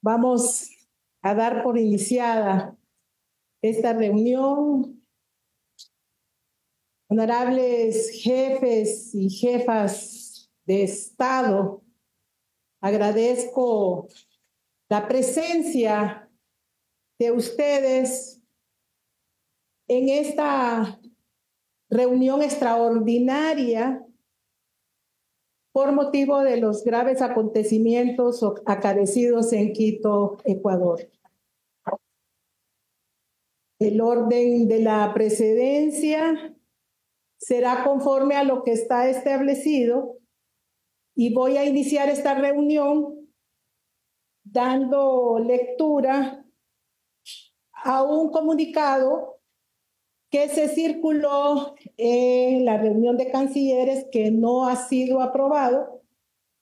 Vamos a dar por iniciada esta reunión. Honorables jefes y jefas de Estado, agradezco la presencia de ustedes en esta reunión extraordinaria por motivo de los graves acontecimientos acaecidos en Quito, Ecuador. El orden de la precedencia será conforme a lo que está establecido y voy a iniciar esta reunión dando lectura a un comunicado que se circuló en la reunión de cancilleres que no ha sido aprobado,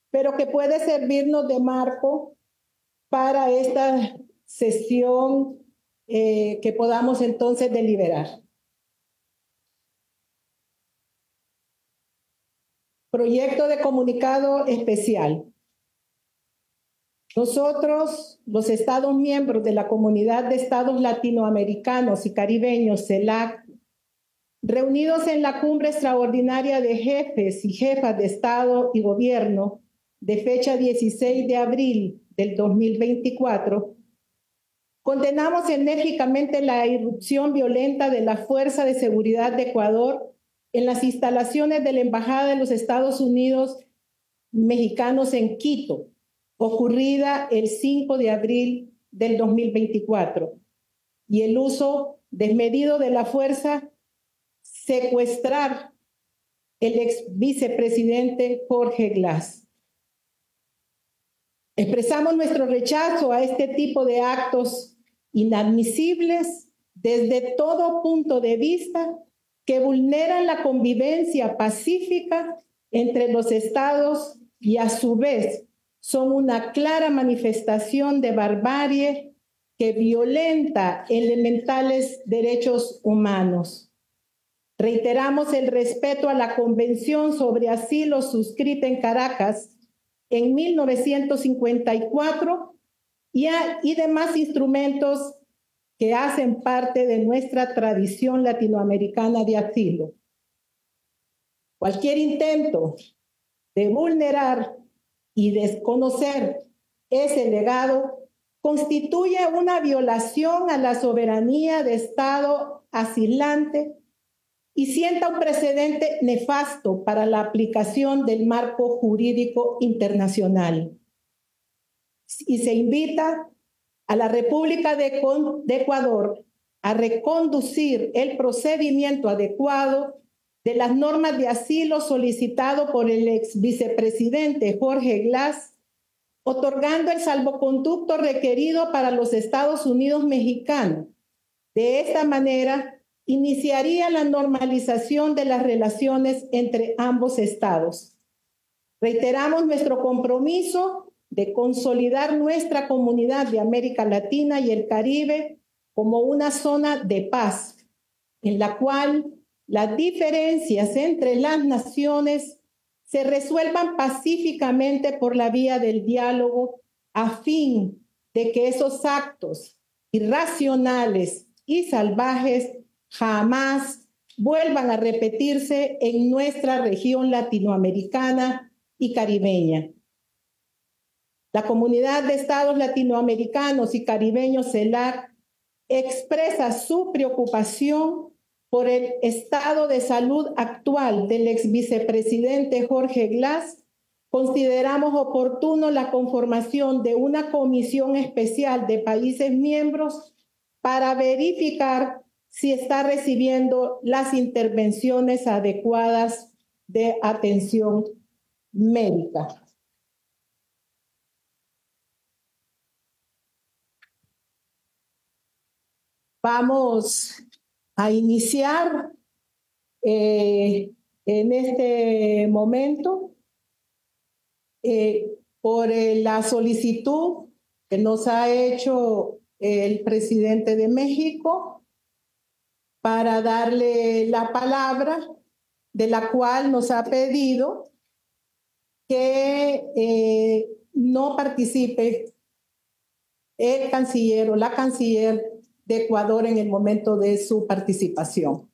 pero que puede servirnos de marco para esta sesión que podamos entonces deliberar. Proyecto de comunicado especial. Nosotros, los Estados miembros de la Comunidad de Estados Latinoamericanos y Caribeños, CELAC, reunidos en la Cumbre Extraordinaria de Jefes y Jefas de Estado y Gobierno de fecha 16 de abril del 2024, condenamos enérgicamente la irrupción violenta de la Fuerza de Seguridad de Ecuador en las instalaciones de la Embajada de los Estados Unidos mexicanos en Quito, ocurrida el 5 de abril del 2024, y el uso desmedido de la fuerza, secuestrar el ex vicepresidente Jorge Glass. Expresamos nuestro rechazo a este tipo de actos inadmisibles desde todo punto de vista que vulneran la convivencia pacífica entre los estados y a su vez son una clara manifestación de barbarie que violenta elementales derechos humanos. Reiteramos el respeto a la Convención sobre Asilo suscrita en Caracas en 1954 y demás instrumentos que hacen parte de nuestra tradición latinoamericana de asilo. Cualquier intento de vulnerar y desconocer ese legado constituye una violación a la soberanía de Estado asilante y sienta un precedente nefasto para la aplicación del marco jurídico internacional. Y se invita a la República de Ecuador a reconducir el procedimiento adecuado de las normas de asilo solicitado por el ex vicepresidente Jorge Glass, otorgando el salvoconducto requerido para los Estados Unidos mexicanos. De esta manera, iniciaría la normalización de las relaciones entre ambos estados. Reiteramos nuestro compromiso de consolidar nuestra comunidad de América Latina y el Caribe como una zona de paz, en la cual las diferencias entre las naciones se resuelvan pacíficamente por la vía del diálogo a fin de que esos actos irracionales y salvajes jamás vuelvan a repetirse en nuestra región latinoamericana y caribeña. La Comunidad de Estados Latinoamericanos y Caribeños, CELAC, expresa su preocupación por el estado de salud actual del ex vicepresidente Jorge Glass. Consideramos oportuno la conformación de una comisión especial de países miembros para verificar si está recibiendo las intervenciones adecuadas de atención médica. Vamos a iniciar en este momento por la solicitud que nos ha hecho el presidente de México para darle la palabra, de la cual nos ha pedido que no participe el canciller o la canciller de Ecuador en el momento de su participación.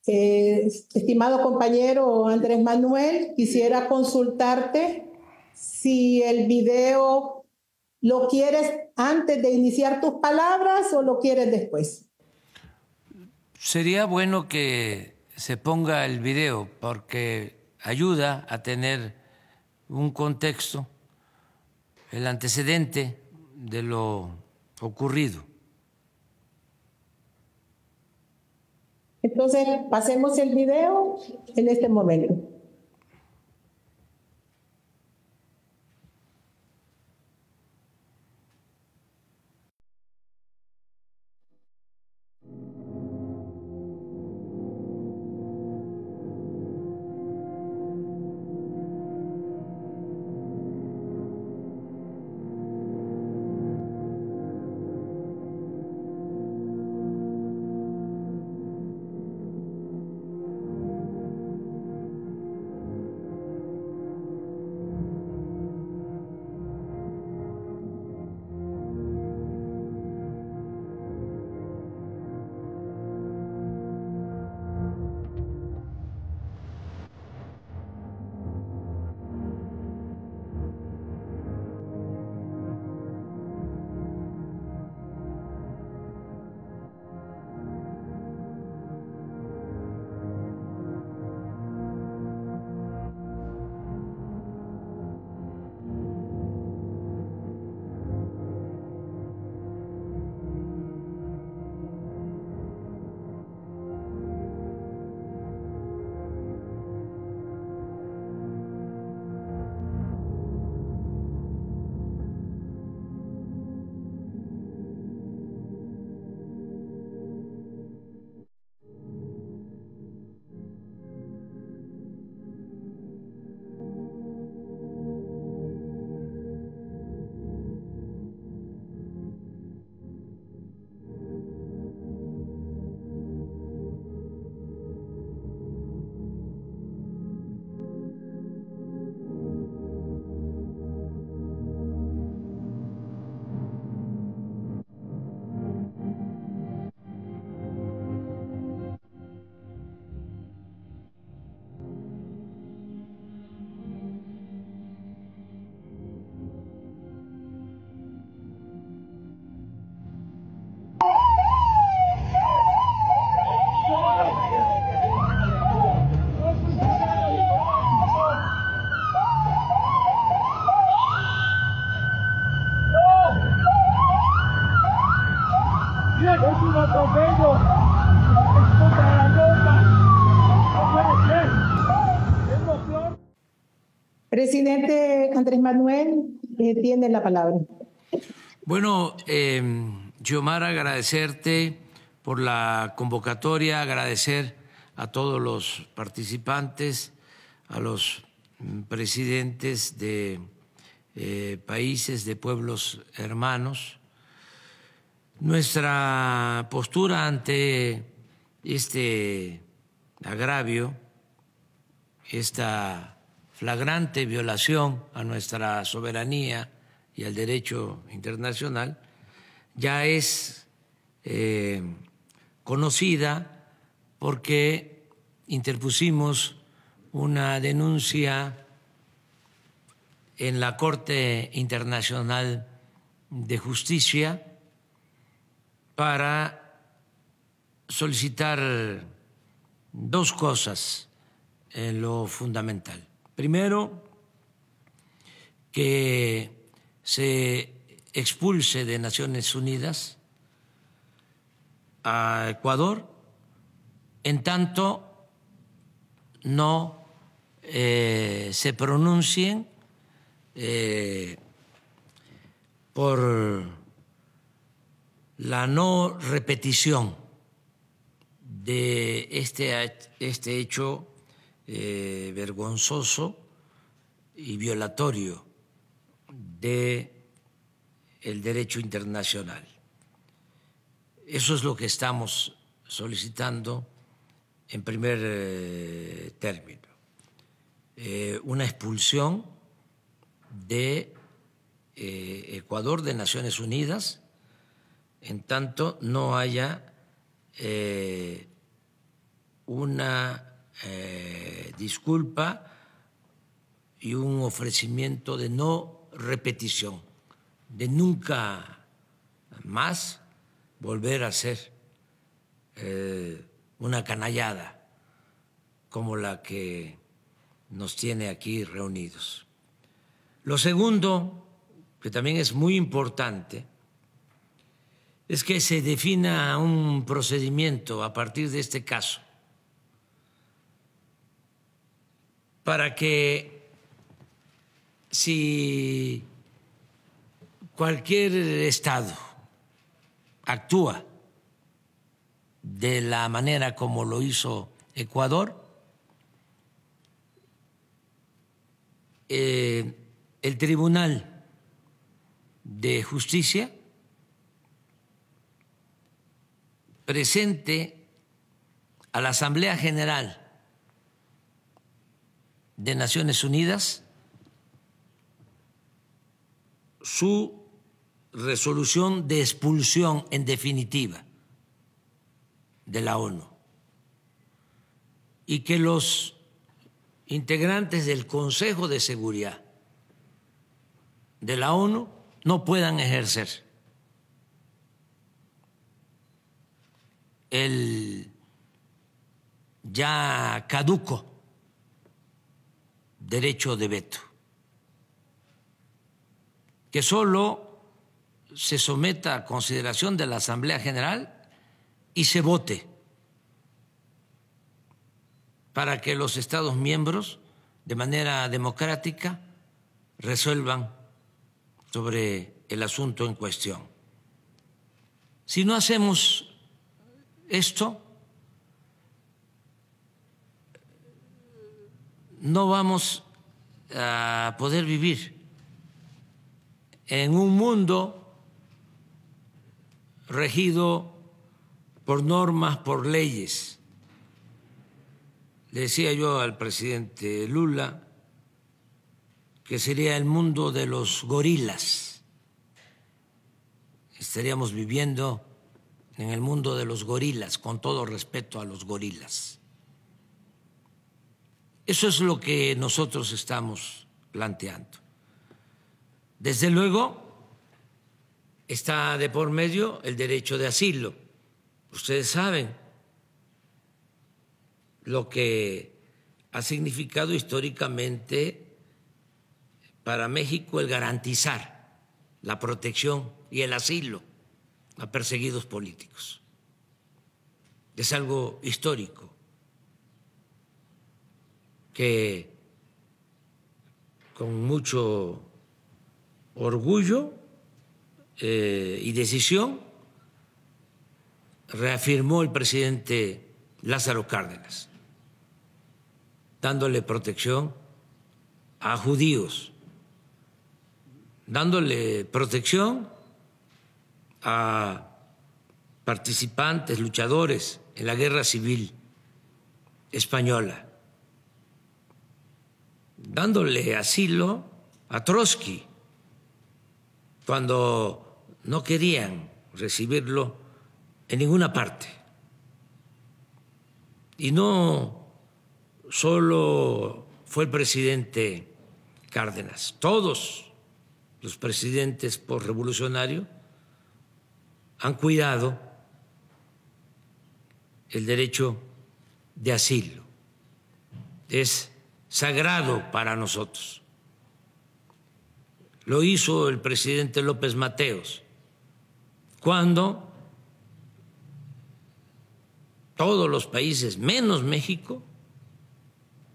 Estimado compañero Andrés Manuel, quisiera consultarte si el video lo quieres antes de iniciar tus palabras o lo quieres después. Sería bueno que se ponga el video porque ayuda a tener un contexto, el antecedente de lo ocurrido. Entonces, pasemos el video en este momento. Presidente Andrés Manuel, tiene la palabra. Bueno, Xiomara, agradecerte por la convocatoria, agradecer a todos los participantes, a los presidentes de países, de pueblos hermanos. Nuestra postura ante este agravio, esta flagrante violación a nuestra soberanía y al derecho internacional, ya es conocida porque interpusimos una denuncia en la Corte Internacional de Justicia para solicitar dos cosas en lo fundamental. Primero, que se expulse de Naciones Unidas a Ecuador en tanto no se pronuncien por la no repetición de este hecho vergonzoso y violatorio del derecho internacional. Eso es lo que estamos solicitando en primer término. Una expulsión de Ecuador de Naciones Unidas, en tanto no haya una disculpa y un ofrecimiento de no repetición, de nunca más volver a ser una canallada como la que nos tiene aquí reunidos. Lo segundo, que también es muy importante, es que se defina un procedimiento a partir de este caso para que si cualquier Estado actúa de la manera como lo hizo Ecuador, el Tribunal de Justicia presente a la Asamblea General de Naciones Unidas su resolución de expulsión en definitiva de la ONU y que los integrantes del Consejo de Seguridad de la ONU no puedan ejercer el ya caduco derecho de veto, que solo se someta a consideración de la Asamblea General y se vote para que los Estados miembros de manera democrática resuelvan sobre el asunto en cuestión. Si no hacemos esto, no vamos a poder vivir en un mundo regido por normas, por leyes. Le decía yo al presidente Lula que sería el mundo de los gorilas. Estaríamos viviendo en el mundo de los gorilas, con todo respeto a los gorilas. Eso es lo que nosotros estamos planteando. Desde luego, está de por medio el derecho de asilo. Ustedes saben lo que ha significado históricamente para México el garantizar la protección y el asilo a perseguidos políticos. Es algo histórico que con mucho orgullo y decisión reafirmó el presidente Lázaro Cárdenas, dándole protección a judíos, dándole protección a participantes, luchadores en la Guerra Civil Española, dándole asilo a Trotsky cuando no querían recibirlo en ninguna parte. Y no solo fue el presidente Cárdenas, todos los presidentes posrevolucionarios han cuidado el derecho de asilo. Es sagrado para nosotros. Lo hizo el presidente López Mateos cuando todos los países, menos México,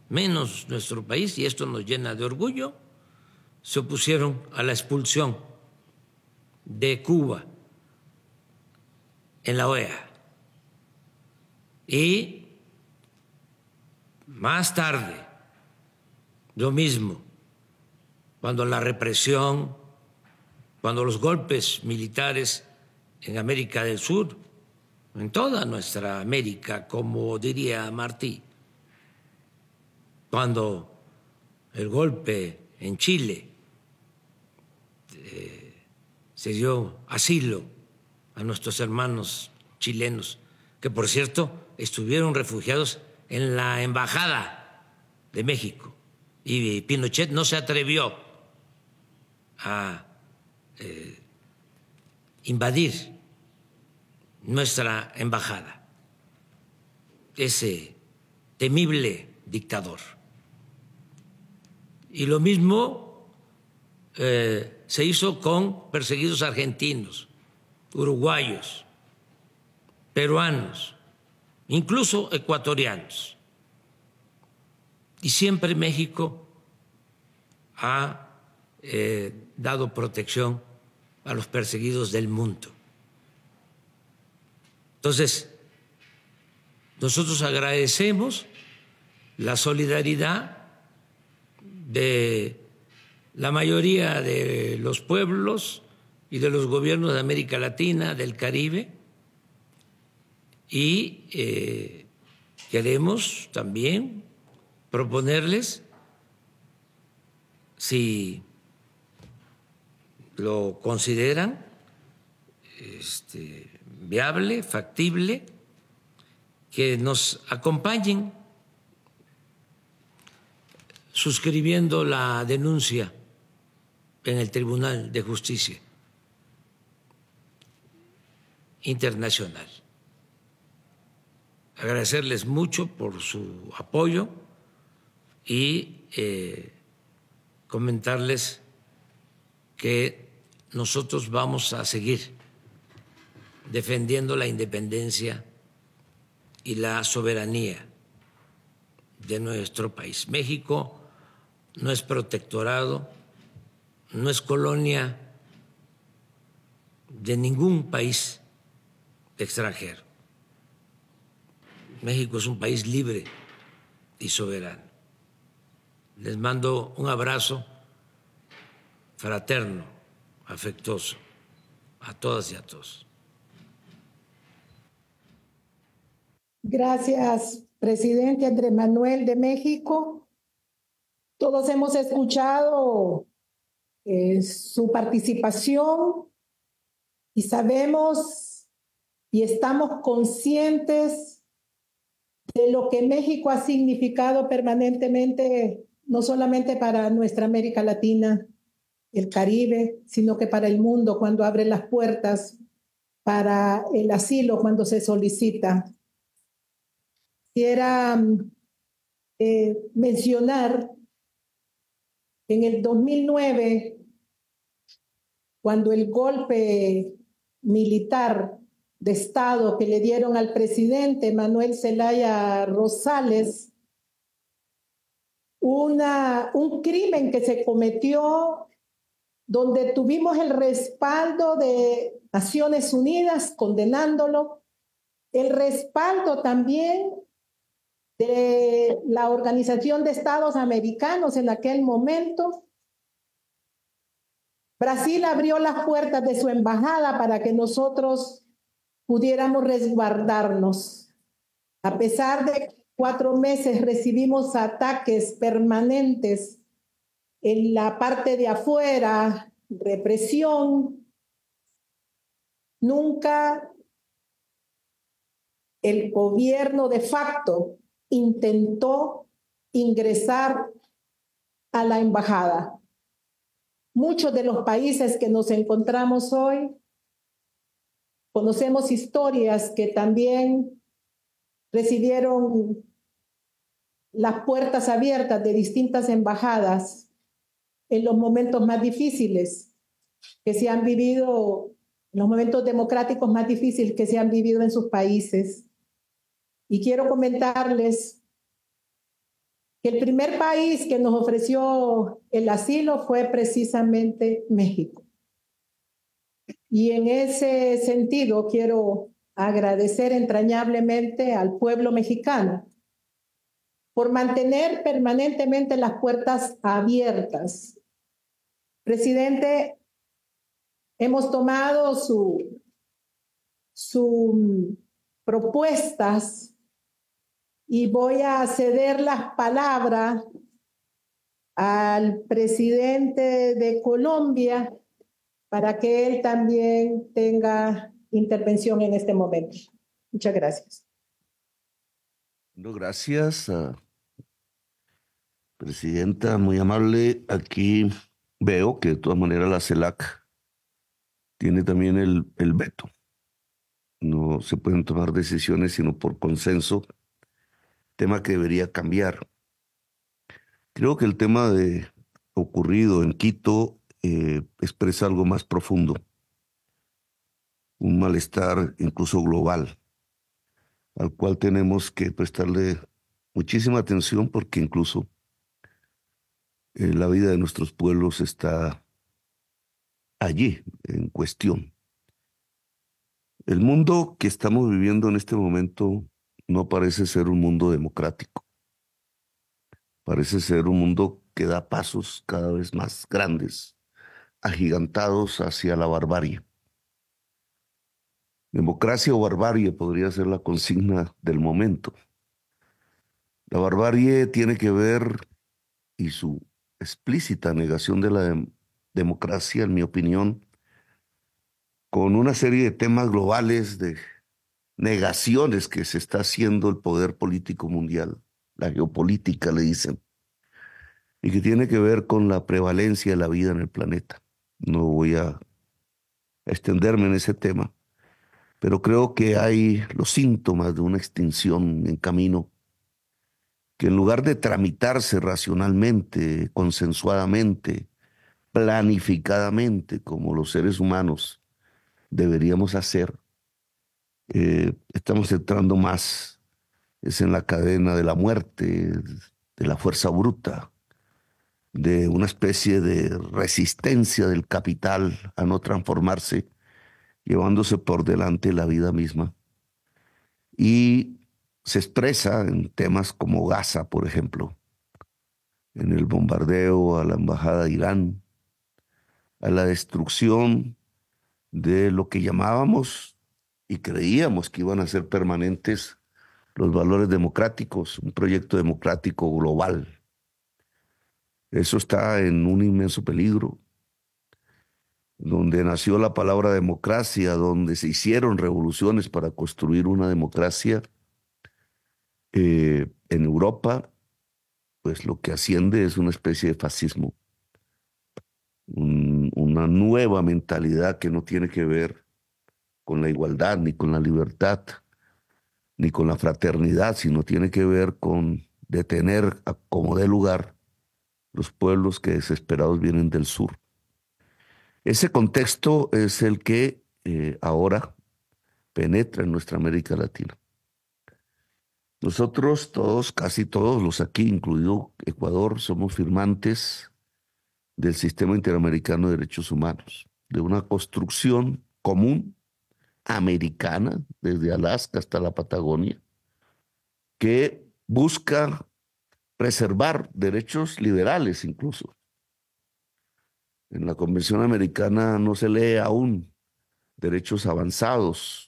menos nuestro país, y esto nos llena de orgullo, se opusieron a la expulsión de Cuba en la OEA. Y más tarde, lo mismo, cuando la represión, cuando los golpes militares en América del Sur, en toda nuestra América, como diría Martí, cuando el golpe en Chile se dio asilo a nuestros hermanos chilenos, que por cierto estuvieron refugiados en la Embajada de México, y Pinochet no se atrevió a invadir nuestra embajada, ese temible dictador. Y lo mismo se hizo con perseguidos argentinos, uruguayos, peruanos, incluso ecuatorianos. Y siempre México ha dado protección a los perseguidos del mundo. Entonces, nosotros agradecemos la solidaridad de la mayoría de los pueblos y de los gobiernos de América Latina, del Caribe, y queremos también proponerles, si lo consideran viable, factible, que nos acompañen suscribiendo la denuncia en el Tribunal de Justicia Internacional. Agradecerles mucho por su apoyo y comentarles que nosotros vamos a seguir defendiendo la independencia y la soberanía de nuestro país. México no es protectorado, no es colonia de ningún país extranjero. México es un país libre y soberano. Les mando un abrazo fraterno, afectuoso, a todas y a todos. Gracias, presidente Andrés Manuel de México. Todos hemos escuchado su participación y sabemos y estamos conscientes de lo que México ha significado permanentemente, no solamente para nuestra América Latina, el Caribe, sino que para el mundo, cuando abre las puertas para el asilo, cuando se solicita. Quisiera mencionar que en el 2009, cuando el golpe militar de Estado que le dieron al presidente Manuel Zelaya Rosales, un crimen que se cometió donde tuvimos el respaldo de Naciones Unidas condenándolo, el respaldo también de la Organización de Estados Americanos en aquel momento. Brasil abrió las puertas de su embajada para que nosotros pudiéramos resguardarnos. A pesar de que 4 meses recibimos ataques permanentes en la parte de afuera, represión, nunca el gobierno de facto intentó ingresar a la embajada. Muchos de los países que nos encontramos hoy conocemos historias que también recibieron las puertas abiertas de distintas embajadas en los momentos más difíciles que se han vivido, en los momentos democráticos más difíciles que se han vivido en sus países. Y quiero comentarles que el primer país que nos ofreció el asilo fue precisamente México. Y en ese sentido quiero agradecer entrañablemente al pueblo mexicano por mantener permanentemente las puertas abiertas. Presidente, hemos tomado sus propuestas y voy a ceder las palabras al presidente de Colombia, para que él también tenga intervención en este momento. Muchas gracias. No, gracias, presidenta, muy amable. Aquí veo que de todas maneras la CELAC tiene también el veto. No se pueden tomar decisiones sino por consenso, tema que debería cambiar. Creo que el tema de ocurrido en Quito expresa algo más profundo, un malestar incluso global, al cual tenemos que prestarle muchísima atención porque incluso la vida de nuestros pueblos está allí en cuestión. El mundo que estamos viviendo en este momento no parece ser un mundo democrático. Parece ser un mundo que da pasos cada vez más grandes, agigantados hacia la barbarie. Democracia o barbarie podría ser la consigna del momento. La barbarie tiene que ver, y su explícita negación de la democracia, en mi opinión, con una serie de temas globales, de negaciones que se está haciendo el poder político mundial, la geopolítica le dicen, y que tiene que ver con la prevalencia de la vida en el planeta. No voy a extenderme en ese tema, pero creo que hay los síntomas de una extinción en camino que en lugar de tramitarse racionalmente, consensuadamente, planificadamente, como los seres humanos deberíamos hacer, estamos entrando más es en la cadena de la muerte, de la fuerza bruta, de una especie de resistencia del capital a no transformarse, llevándose por delante la vida misma. Y se expresa en temas como Gaza, por ejemplo, en el bombardeo a la embajada de Irán, a la destrucción de lo que llamábamos y creíamos que iban a ser permanentes los valores democráticos, un proyecto democrático global. Eso está en un inmenso peligro. Donde nació la palabra democracia, donde se hicieron revoluciones para construir una democracia, en Europa, pues lo que asciende es una especie de fascismo, una nueva mentalidad que no tiene que ver con la igualdad, ni con la libertad, ni con la fraternidad, sino tiene que ver con detener a como dé lugar los pueblos que desesperados vienen del sur. Ese contexto es el que ahora penetra en nuestra América Latina. Nosotros todos, casi todos los aquí, incluido Ecuador, somos firmantes del Sistema Interamericano de Derechos Humanos, de una construcción común americana, desde Alaska hasta la Patagonia, que busca preservar derechos liberales incluso. En la Convención Americana no se lee aún derechos avanzados,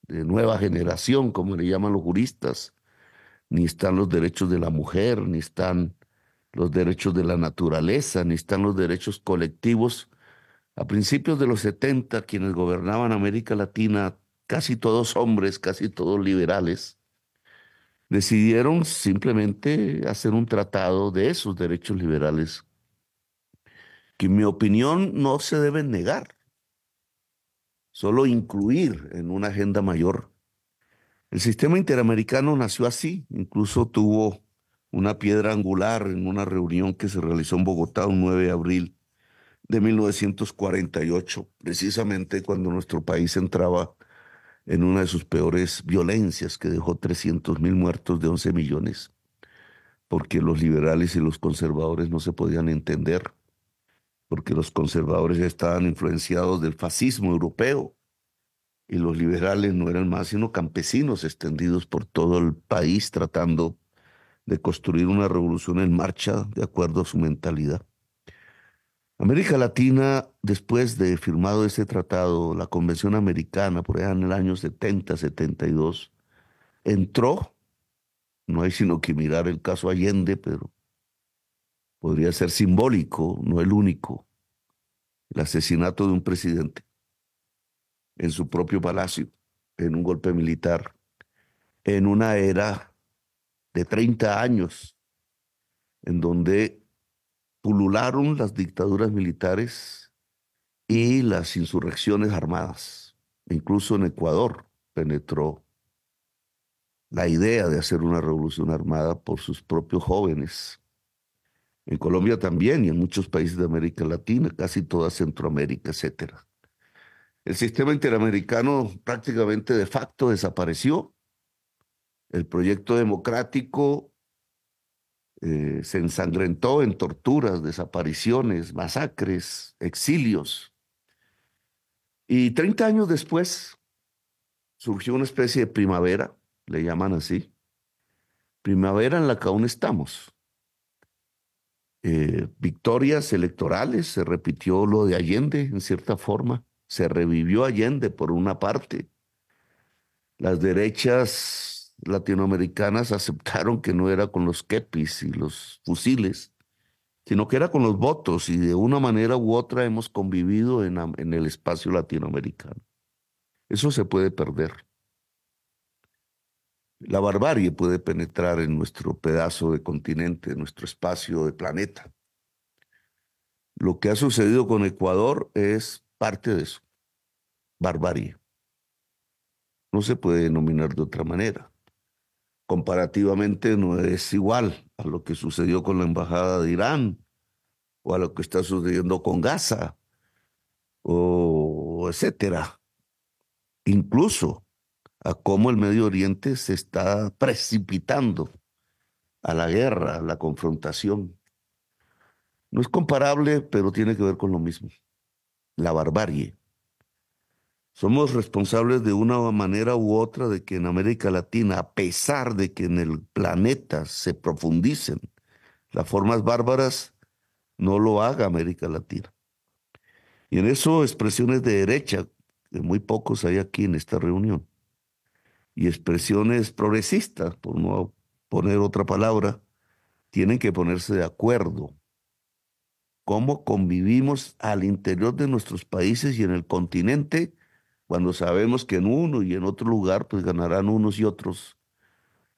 de nueva generación, como le llaman los juristas, ni están los derechos de la mujer, ni están los derechos de la naturaleza, ni están los derechos colectivos. A principios de los 70, quienes gobernaban América Latina, casi todos hombres, casi todos liberales, decidieron simplemente hacer un tratado de esos derechos liberales, que en mi opinión no se deben negar, solo incluir en una agenda mayor. El sistema interamericano nació así, incluso tuvo una piedra angular en una reunión que se realizó en Bogotá un 9 de abril de 1948, precisamente cuando nuestro país entraba en una de sus peores violencias que dejó 300.000 muertos de 11 millones, porque los liberales y los conservadores no se podían entender, porque los conservadores ya estaban influenciados del fascismo europeo y los liberales no eran más sino campesinos extendidos por todo el país tratando de construir una revolución en marcha de acuerdo a su mentalidad. América Latina, después de firmado ese tratado, la Convención Americana, por allá en el año 70, 72, entró, no hay sino que mirar el caso Allende, pero podría ser simbólico, no el único, el asesinato de un presidente en su propio palacio, en un golpe militar, en una era de 30 años, en donde pulularon las dictaduras militares y las insurrecciones armadas. Incluso en Ecuador penetró la idea de hacer una revolución armada por sus propios jóvenes. En Colombia también y en muchos países de América Latina, casi toda Centroamérica, etcétera. El sistema interamericano prácticamente de facto desapareció. El proyecto democrático se ensangrentó en torturas, desapariciones, masacres, exilios. Y 30 años después surgió una especie de primavera, le llaman así, primavera en la que aún estamos. Victorias electorales, se repitió lo de Allende en cierta forma, se revivió Allende por una parte. Las derechas latinoamericanas aceptaron que no era con los kepis y los fusiles, sino que era con los votos, y de una manera u otra hemos convivido en el espacio latinoamericano. Eso se puede perder. La barbarie puede penetrar en nuestro pedazo de continente, en nuestro espacio de planeta. Lo que ha sucedido con Ecuador es parte de eso, barbarie. No se puede denominar de otra manera. Comparativamente no es igual a lo que sucedió con la embajada de Irán o a lo que está sucediendo con Gaza o etcétera. Incluso a cómo el Medio Oriente se está precipitando a la guerra, a la confrontación. No es comparable, pero tiene que ver con lo mismo, la barbarie. Somos responsables de una manera u otra de que en América Latina, a pesar de que en el planeta se profundicen las formas bárbaras, no lo haga América Latina. Y en eso expresiones de derecha, que muy pocos hay aquí en esta reunión, y expresiones progresistas, por no poner otra palabra, tienen que ponerse de acuerdo. Cómo convivimos al interior de nuestros países y en el continente, cuando sabemos que en uno y en otro lugar pues ganarán unos y otros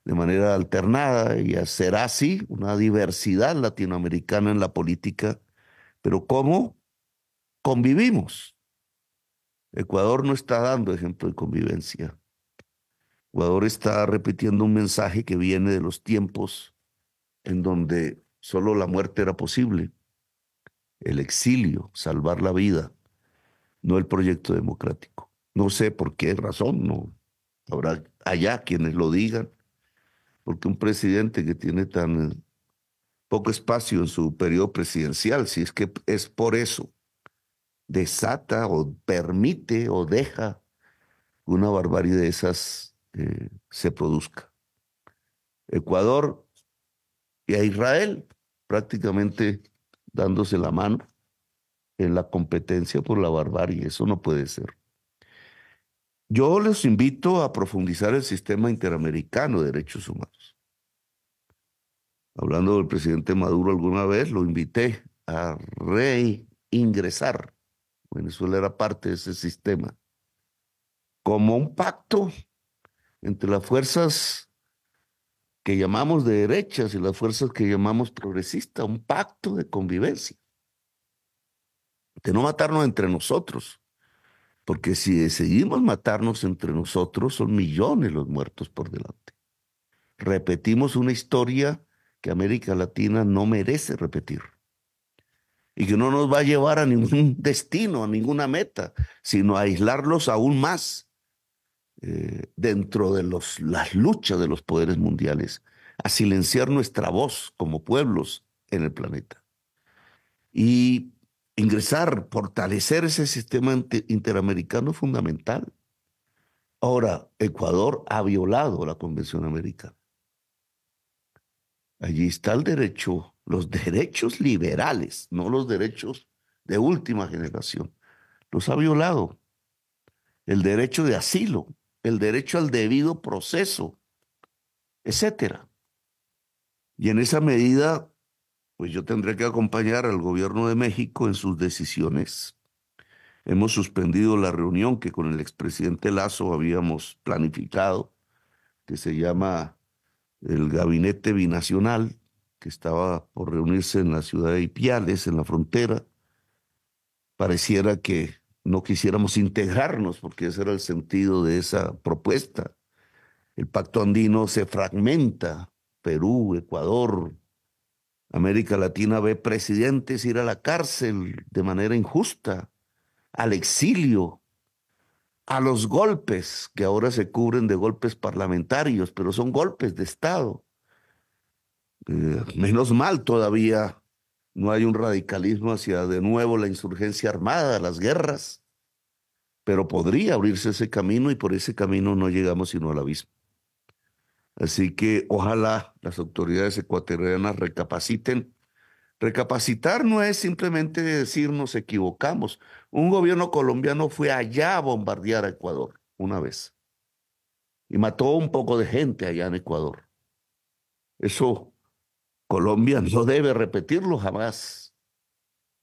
de manera alternada, y será así una diversidad latinoamericana en la política, pero cómo convivimos. Ecuador no está dando ejemplo de convivencia. Ecuador está repitiendo un mensaje que viene de los tiempos en donde solo la muerte era posible, el exilio, salvar la vida, no el proyecto democrático. No sé por qué razón, no habrá allá quienes lo digan, porque un presidente que tiene tan poco espacio en su periodo presidencial, si es que es por eso, desata o permite o deja una barbarie de esas se produzca. Ecuador y a Israel prácticamente dándose la mano en la competencia por la barbarie. Eso no puede ser. Yo les invito a profundizar el sistema interamericano de derechos humanos. Hablando del presidente Maduro alguna vez, lo invité a reingresar. Venezuela era parte de ese sistema, como un pacto entre las fuerzas que llamamos de derechas y las fuerzas que llamamos progresistas, un pacto de convivencia, de no matarnos entre nosotros, porque si decidimos matarnos entre nosotros, son millones los muertos por delante. Repetimos una historia que América Latina no merece repetir y que no nos va a llevar a ningún destino, a ninguna meta, sino a aislarlos aún más dentro de las luchas de los poderes mundiales, a silenciar nuestra voz como pueblos en el planeta. Y ingresar, fortalecer ese sistema interamericano es fundamental. Ahora, Ecuador ha violado la Convención Americana. Allí está el derecho, los derechos liberales, no los derechos de última generación. Los ha violado. El derecho de asilo, el derecho al debido proceso, etcétera. Y en esa medida, pues yo tendré que acompañar al gobierno de México en sus decisiones Hemos suspendido la reunión que con el expresidente Lazo habíamos planificado, que se llama el Gabinete Binacional, que estaba por reunirse en la ciudad de Ipiales, en la frontera. Pareciera que no quisiéramos integrarnos, porque ese era el sentido de esa propuesta. El pacto andino se fragmenta. Perú, Ecuador, América Latina ve presidentes ir a la cárcel de manera injusta, al exilio, a los golpes, que ahora se cubren de golpes parlamentarios, pero son golpes de Estado. Menos mal todavía no hay un radicalismo hacia de nuevo la insurgencia armada, las guerras, pero podría abrirse ese camino y por ese camino no llegamos sino al abismo. Así que ojalá las autoridades ecuatorianas recapaciten. Recapacitar no es simplemente decir nos equivocamos. Un gobierno colombiano fue allá a bombardear a Ecuador una vez y mató un poco de gente allá en Ecuador. Eso Colombia no debe repetirlo jamás,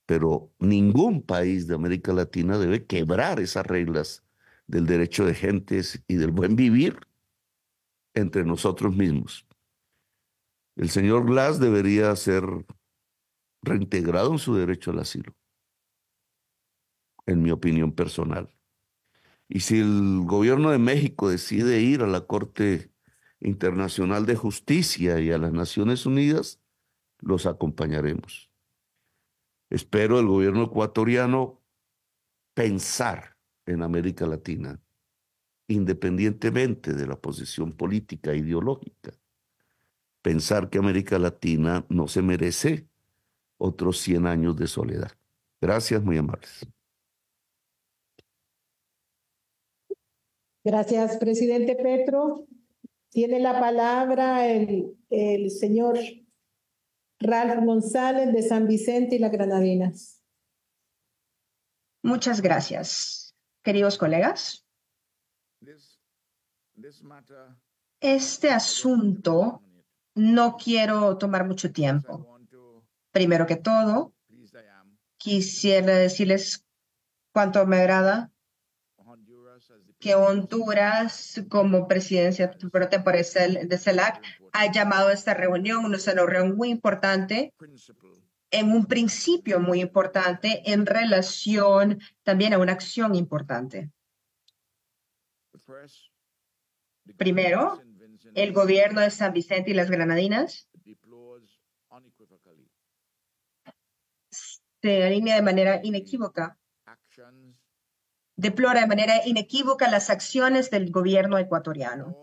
pero ningún país de América Latina debe quebrar esas reglas del derecho de gentes y del buen vivir entre nosotros mismos. El señor Glass debería ser reintegrado en su derecho al asilo, en mi opinión personal. Y si el gobierno de México decide ir a la Corte Internacional de Justicia y a las Naciones Unidas, los acompañaremos. Espero el gobierno ecuatoriano pensar en América Latina, independientemente de la posición política e ideológica. Pensar que América Latina no se merece otros 100 años de soledad. Gracias, muy amables. Gracias, presidente Petro. Tiene la palabra el señor Ralph González de San Vicente y las Granadinas. Muchas gracias, queridos colegas. Este asunto no quiero tomar mucho tiempo. Primero que todo, quisiera decirles cuánto me agrada que Honduras, como presidencia temporal de CELAC, ha llamado a esta reunión una reunión muy importante, en un principio muy importante, en relación también a una acción importante. Primero, el gobierno de San Vicente y las Granadinas se alinea de manera inequívoca, deplora de manera inequívoca las acciones del gobierno ecuatoriano.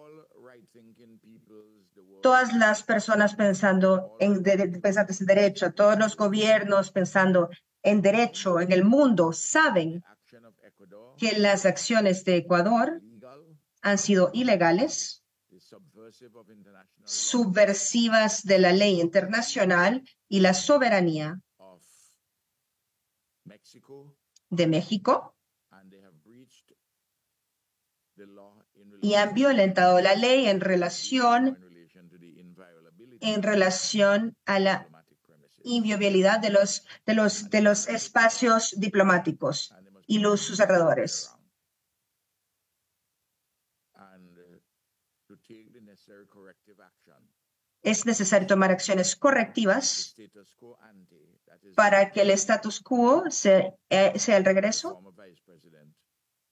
Todas las personas pensando pensantes en derecho, todos los gobiernos pensando en derecho en el mundo saben que las acciones de Ecuador han sido ilegales, subversivas de la ley internacional y la soberanía de México, y han violentado la ley en relación a la inviolabilidad de los espacios diplomáticos y sus alrededores. Es necesario tomar acciones correctivas para que el status quo sea el regreso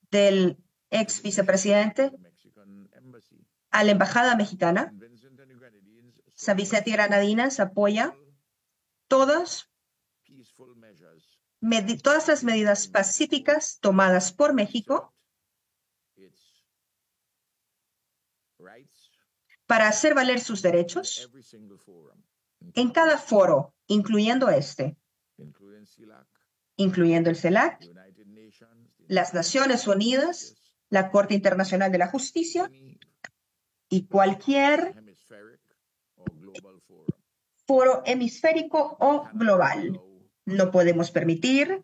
del ex vicepresidente a la embajada mexicana. San Vicente y Granadinas apoya todas las medidas pacíficas tomadas por México para hacer valer sus derechos en cada foro, incluyendo incluyendo el CELAC, las Naciones Unidas, la Corte Internacional de la Justicia y cualquier foro hemisférico o global. No podemos permitir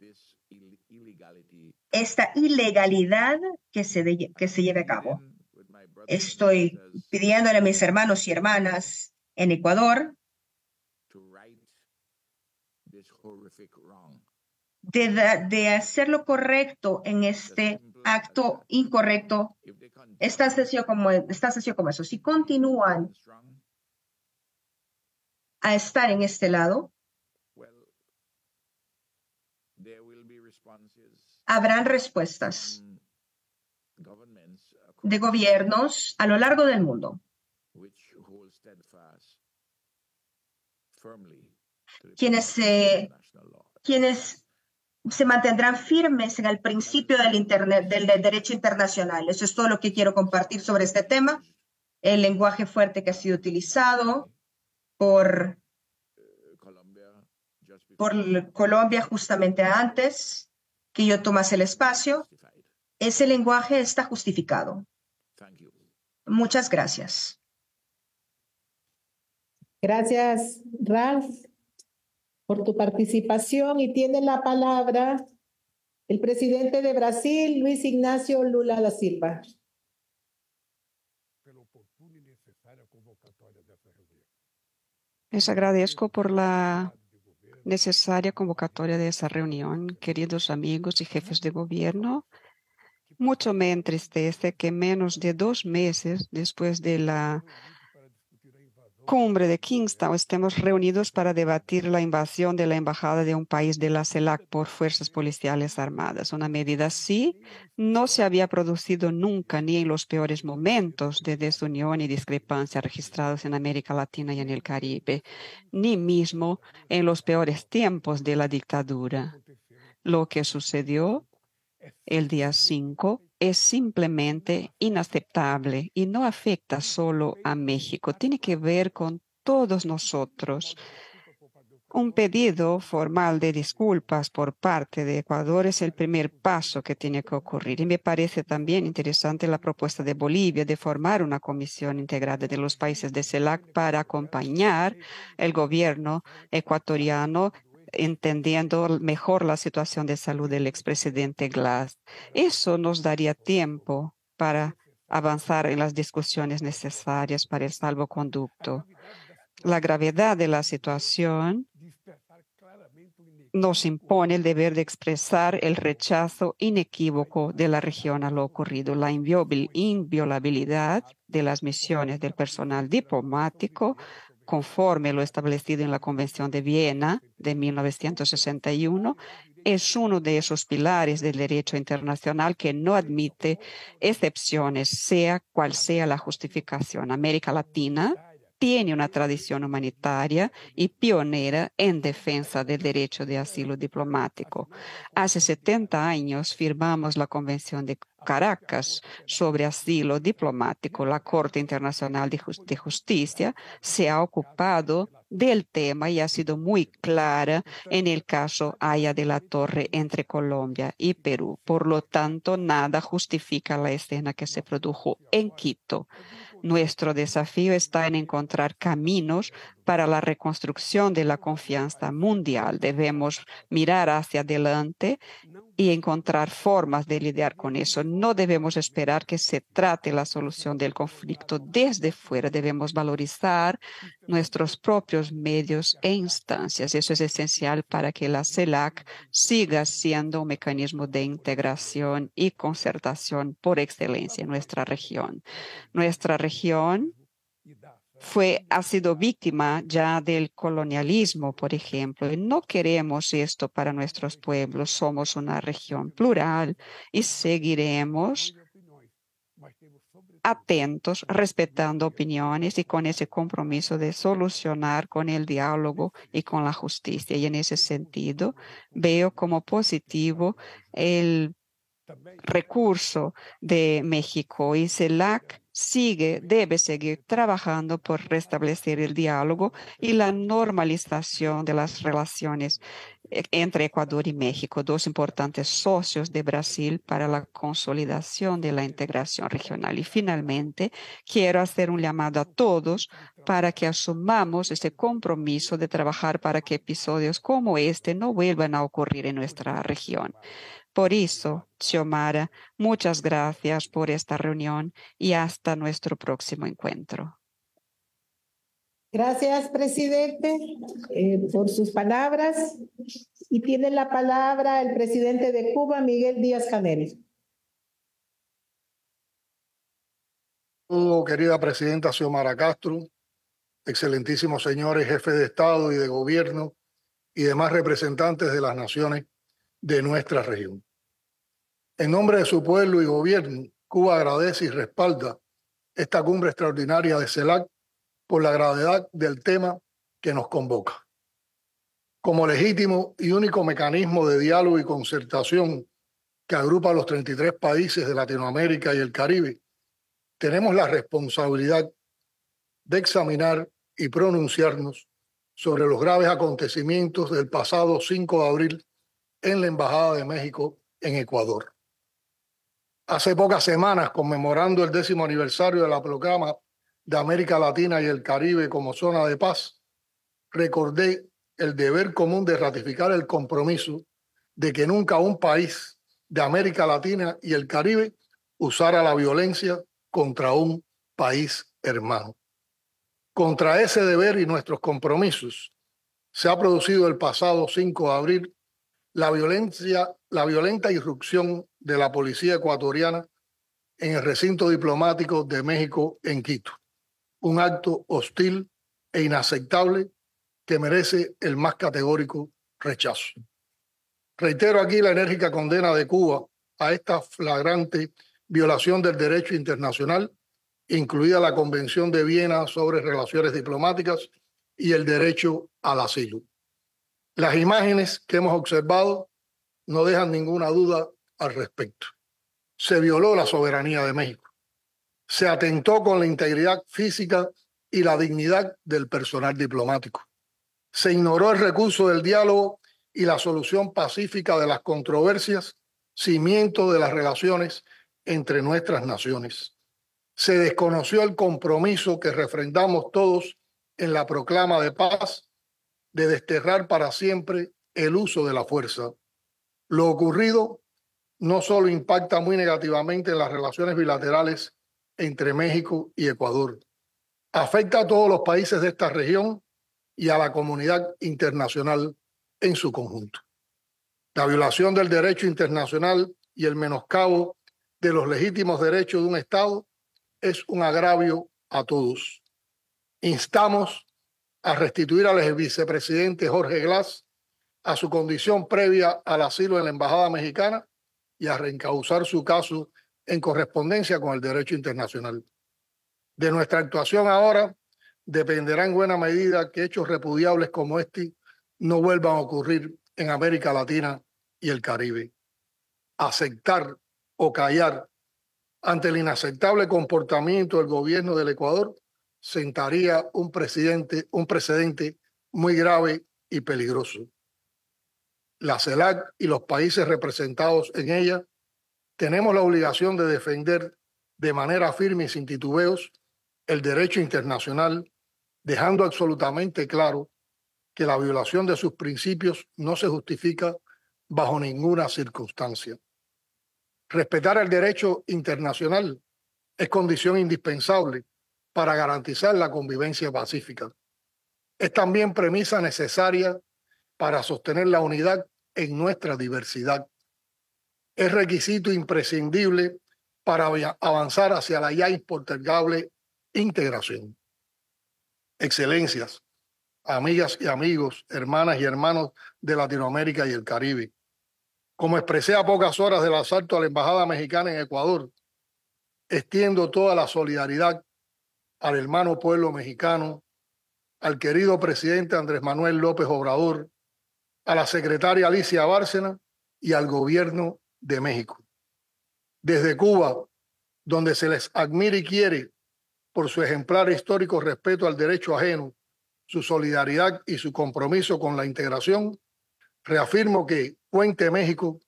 esta ilegalidad que se lleve a cabo. Estoy pidiéndole a mis hermanos y hermanas en Ecuador de hacer lo correcto en este acto incorrecto, está sencillo como eso. Si continúan a estar en este lado, habrán respuestas de gobiernos a lo largo del mundo quienes se mantendrán firmes en el principio del derecho internacional. Eso es todo lo que quiero compartir sobre este tema. El lenguaje fuerte que ha sido utilizado por Colombia justamente antes que yo tomase el espacio, ese lenguaje está justificado. Muchas gracias. Gracias, Ralph, por tu participación. Y tiene la palabra el presidente de Brasil, Luis Ignacio Lula da Silva. Les agradezco por la necesaria convocatoria de esa reunión, queridos amigos y jefes de gobierno. Mucho me entristece que menos de 2 meses después de la cumbre de Kingstown estemos reunidos para debatir la invasión de la embajada de un país de la CELAC por fuerzas policiales armadas. Una medida así no se había producido nunca, ni en los peores momentos de desunión y discrepancia registrados en América Latina y en el Caribe, ni mismo en los peores tiempos de la dictadura. Lo que sucedió el día 5 es simplemente inaceptable y no afecta solo a México, tiene que ver con todos nosotros. Un pedido formal de disculpas por parte de Ecuador es el primer paso que tiene que ocurrir. Y me parece también interesante la propuesta de Bolivia de formar una comisión integrada de los países de CELAC para acompañar el gobierno ecuatoriano entendiendo mejor la situación de salud del expresidente Glass. Eso nos daría tiempo para avanzar en las discusiones necesarias para el salvoconducto. La gravedad de la situación nos impone el deber de expresar el rechazo inequívoco de la región a lo ocurrido, la inviolabilidad de las misiones del personal diplomático, conforme lo establecido en la Convención de Viena de 1961, es uno de esos pilares del derecho internacional que no admite excepciones, sea cual sea la justificación. América Latina tiene una tradición humanitaria y pionera en defensa del derecho de asilo diplomático. Hace 70 años firmamos la Convención de Caracas sobre asilo diplomático. La Corte Internacional de Justicia se ha ocupado del tema y ha sido muy clara en el caso Haya de la Torre entre Colombia y Perú. Por lo tanto, nada justifica la escena que se produjo en Quito. Nuestro desafío está en encontrar caminos para la reconstrucción de la confianza mundial. Debemos mirar hacia adelante y encontrar formas de lidiar con eso. No debemos esperar que se trate la solución del conflicto desde fuera. Debemos valorizar nuestros propios medios e instancias. Eso es esencial para que la CELAC siga siendo un mecanismo de integración y concertación por excelencia en nuestra región. Nuestra región ha sido víctima ya del colonialismo, por ejemplo, y no queremos esto para nuestros pueblos. Somos una región plural y seguiremos atentos, respetando opiniones y con ese compromiso de solucionar con el diálogo y con la justicia. Y en ese sentido, veo como positivo el recurso de México y CELAC debe seguir trabajando por restablecer el diálogo y la normalización de las relaciones entre Ecuador y México, dos importantes socios de Brasil para la consolidación de la integración regional. Y finalmente, quiero hacer un llamado a todos para que asumamos ese compromiso de trabajar para que episodios como este no vuelvan a ocurrir en nuestra región. Por eso, Xiomara, muchas gracias por esta reunión y hasta nuestro próximo encuentro. Gracias, presidente, por sus palabras. Y tiene la palabra el presidente de Cuba, Miguel Díaz-Canel. Querida presidenta Xiomara Castro, excelentísimos señores jefes de Estado y de Gobierno y demás representantes de las naciones de nuestra región. En nombre de su pueblo y gobierno, Cuba agradece y respalda esta cumbre extraordinaria de CELAC por la gravedad del tema que nos convoca. Como legítimo y único mecanismo de diálogo y concertación que agrupa a los 33 países de Latinoamérica y el Caribe, tenemos la responsabilidad de examinar y pronunciarnos sobre los graves acontecimientos del pasado 5 de abril en la Embajada de México en Ecuador. Hace pocas semanas, conmemorando el 10º aniversario de la proclama de América Latina y el Caribe como zona de paz, recordé el deber común de ratificar el compromiso de que nunca un país de América Latina y el Caribe usara la violencia contra un país hermano. Contra ese deber y nuestros compromisos se ha producido el pasado 5 de abril la violenta irrupción de la policía ecuatoriana en el recinto diplomático de México en Quito. Un acto hostil e inaceptable que merece el más categórico rechazo. Reitero aquí la enérgica condena de Cuba a esta flagrante violación del derecho internacional, incluida la Convención de Viena sobre Relaciones Diplomáticas y el derecho al asilo. Las imágenes que hemos observado no dejan ninguna duda al respecto. Se violó la soberanía de México. Se atentó con la integridad física y la dignidad del personal diplomático. Se ignoró el recurso del diálogo y la solución pacífica de las controversias, cimiento de las relaciones entre nuestras naciones. Se desconoció el compromiso que refrendamos todos en la proclama de paz de desterrar para siempre el uso de la fuerza. Lo ocurrido no solo impacta muy negativamente en las relaciones bilaterales entre México y Ecuador, afecta a todos los países de esta región y a la comunidad internacional en su conjunto. La violación del derecho internacional y el menoscabo de los legítimos derechos de un Estado es un agravio a todos. Instamos a restituir al vicepresidente Jorge Glass a su condición previa al asilo en la Embajada Mexicana y a reencauzar su caso en correspondencia con el derecho internacional. De nuestra actuación ahora dependerá en buena medida que hechos repudiables como este no vuelvan a ocurrir en América Latina y el Caribe. Aceptar o callar ante el inaceptable comportamiento del gobierno del Ecuador sentaría un precedente muy grave y peligroso. La CELAC y los países representados en ella tenemos la obligación de defender de manera firme y sin titubeos el derecho internacional, dejando absolutamente claro que la violación de sus principios no se justifica bajo ninguna circunstancia. Respetar el derecho internacional es condición indispensable para garantizar la convivencia pacífica. Es también premisa necesaria para sostener la unidad en nuestra diversidad. Es requisito imprescindible para avanzar hacia la ya impostergable integración. Excelencias, amigas y amigos, hermanas y hermanos de Latinoamérica y el Caribe. Como expresé a pocas horas del asalto a la Embajada Mexicana en Ecuador, extiendo toda la solidaridad al hermano pueblo mexicano, al querido presidente Andrés Manuel López Obrador, a la secretaria Alicia Bárcena y al gobierno de México. Desde Cuba, donde se les admira y quiere por su ejemplar histórico respeto al derecho ajeno, su solidaridad y su compromiso con la integración, reafirmo que cuente México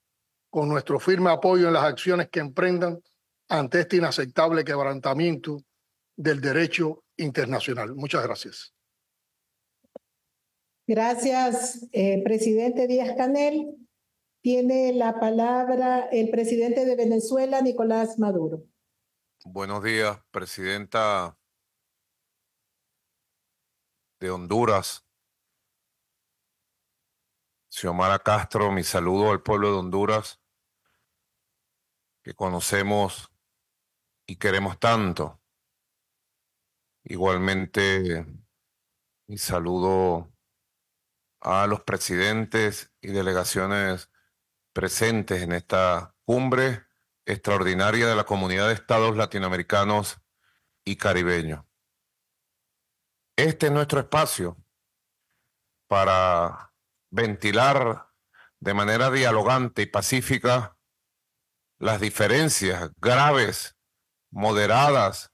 con nuestro firme apoyo en las acciones que emprendan ante este inaceptable quebrantamiento del derecho internacional. Muchas gracias. Gracias, presidente Díaz-Canel. Tiene la palabra el presidente de Venezuela, Nicolás Maduro. Buenos días, presidenta de Honduras, Xiomara Castro, mi saludo al pueblo de Honduras, que conocemos y queremos tanto. Igualmente, mi saludo a los presidentes y delegaciones presentes en esta cumbre extraordinaria de la Comunidad de Estados Latinoamericanos y Caribeños. Este es nuestro espacio para ventilar de manera dialogante y pacífica las diferencias graves, moderadas,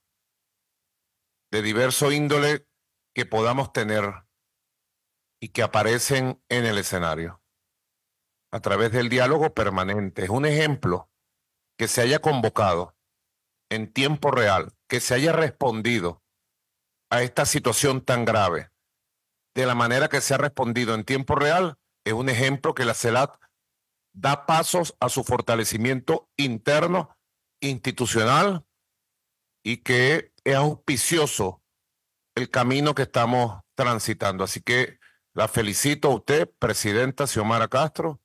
de diverso índole que podamos tener y que aparecen en el escenario a través del diálogo permanente. Es un ejemplo que se haya convocado en tiempo real, que se haya respondido a esta situación tan grave de la manera que se ha respondido en tiempo real. Es un ejemplo que la CELAC da pasos a su fortalecimiento interno, institucional, y que es auspicioso el camino que estamos transitando. Así que la felicito a usted, presidenta Xiomara Castro,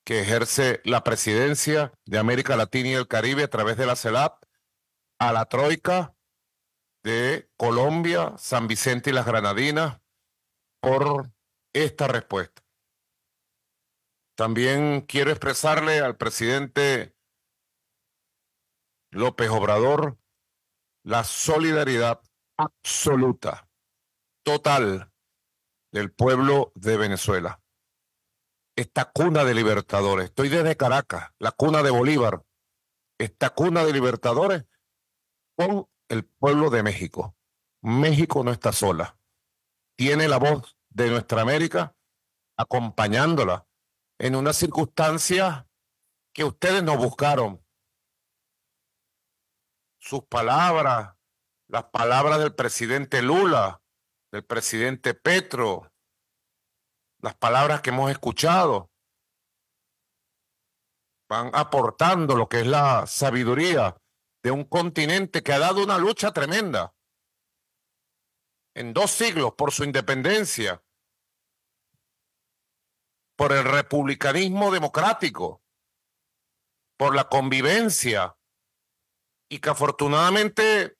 que ejerce la presidencia de América Latina y el Caribe a través de la CELAC, a la Troika de Colombia, San Vicente y las Granadinas, por esta respuesta. También quiero expresarle al presidente López Obrador la solidaridad absoluta, total, del pueblo de Venezuela. Esta cuna de libertadores, estoy desde Caracas, la cuna de Bolívar, esta cuna de libertadores con el pueblo de México. México no está sola, tiene la voz de nuestra América acompañándola en una circunstancia que ustedes no buscaron. Sus palabras, las palabras del presidente Lula, del presidente Petro, las palabras que hemos escuchado, van aportando lo que es la sabiduría de un continente que ha dado una lucha tremenda en 2 siglos por su independencia, por el republicanismo democrático, por la convivencia, y que afortunadamente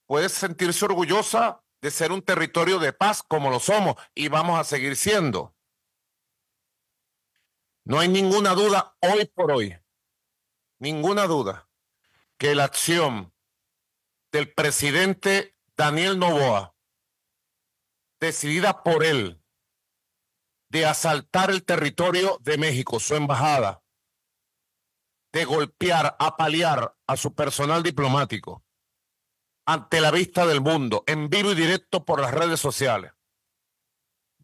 puede sentirse orgullosa de ser un territorio de paz como lo somos y vamos a seguir siendo. No hay ninguna duda hoy por hoy, ninguna duda, que la acción del presidente Daniel Noboa, decidida por él, de asaltar el territorio de México, su embajada, de golpear, apalear a su personal diplomático ante la vista del mundo, en vivo y directo por las redes sociales,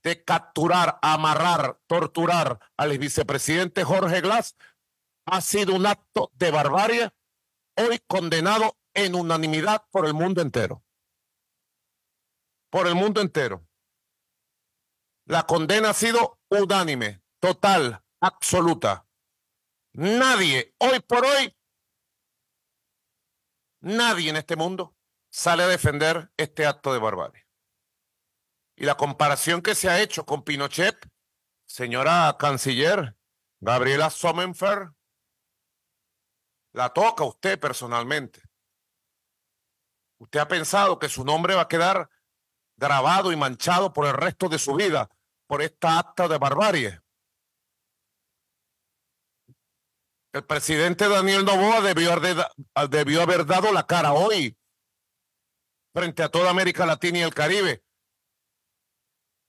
de capturar, amarrar, torturar al vicepresidente Jorge Glass, ha sido un acto de barbarie, hoy condenado en unanimidad por el mundo entero. Por el mundo entero. La condena ha sido unánime, total, absoluta. Nadie, hoy por hoy, nadie en este mundo sale a defender este acto de barbarie. Y la comparación que se ha hecho con Pinochet, señora canciller Gabriela Sommerfeld, la toca a usted personalmente. Usted ha pensado que su nombre va a quedar grabado y manchado por el resto de su vida por esta acta de barbarie. El presidente Daniel Noboa debió haber dado la cara hoy frente a toda América Latina y el Caribe.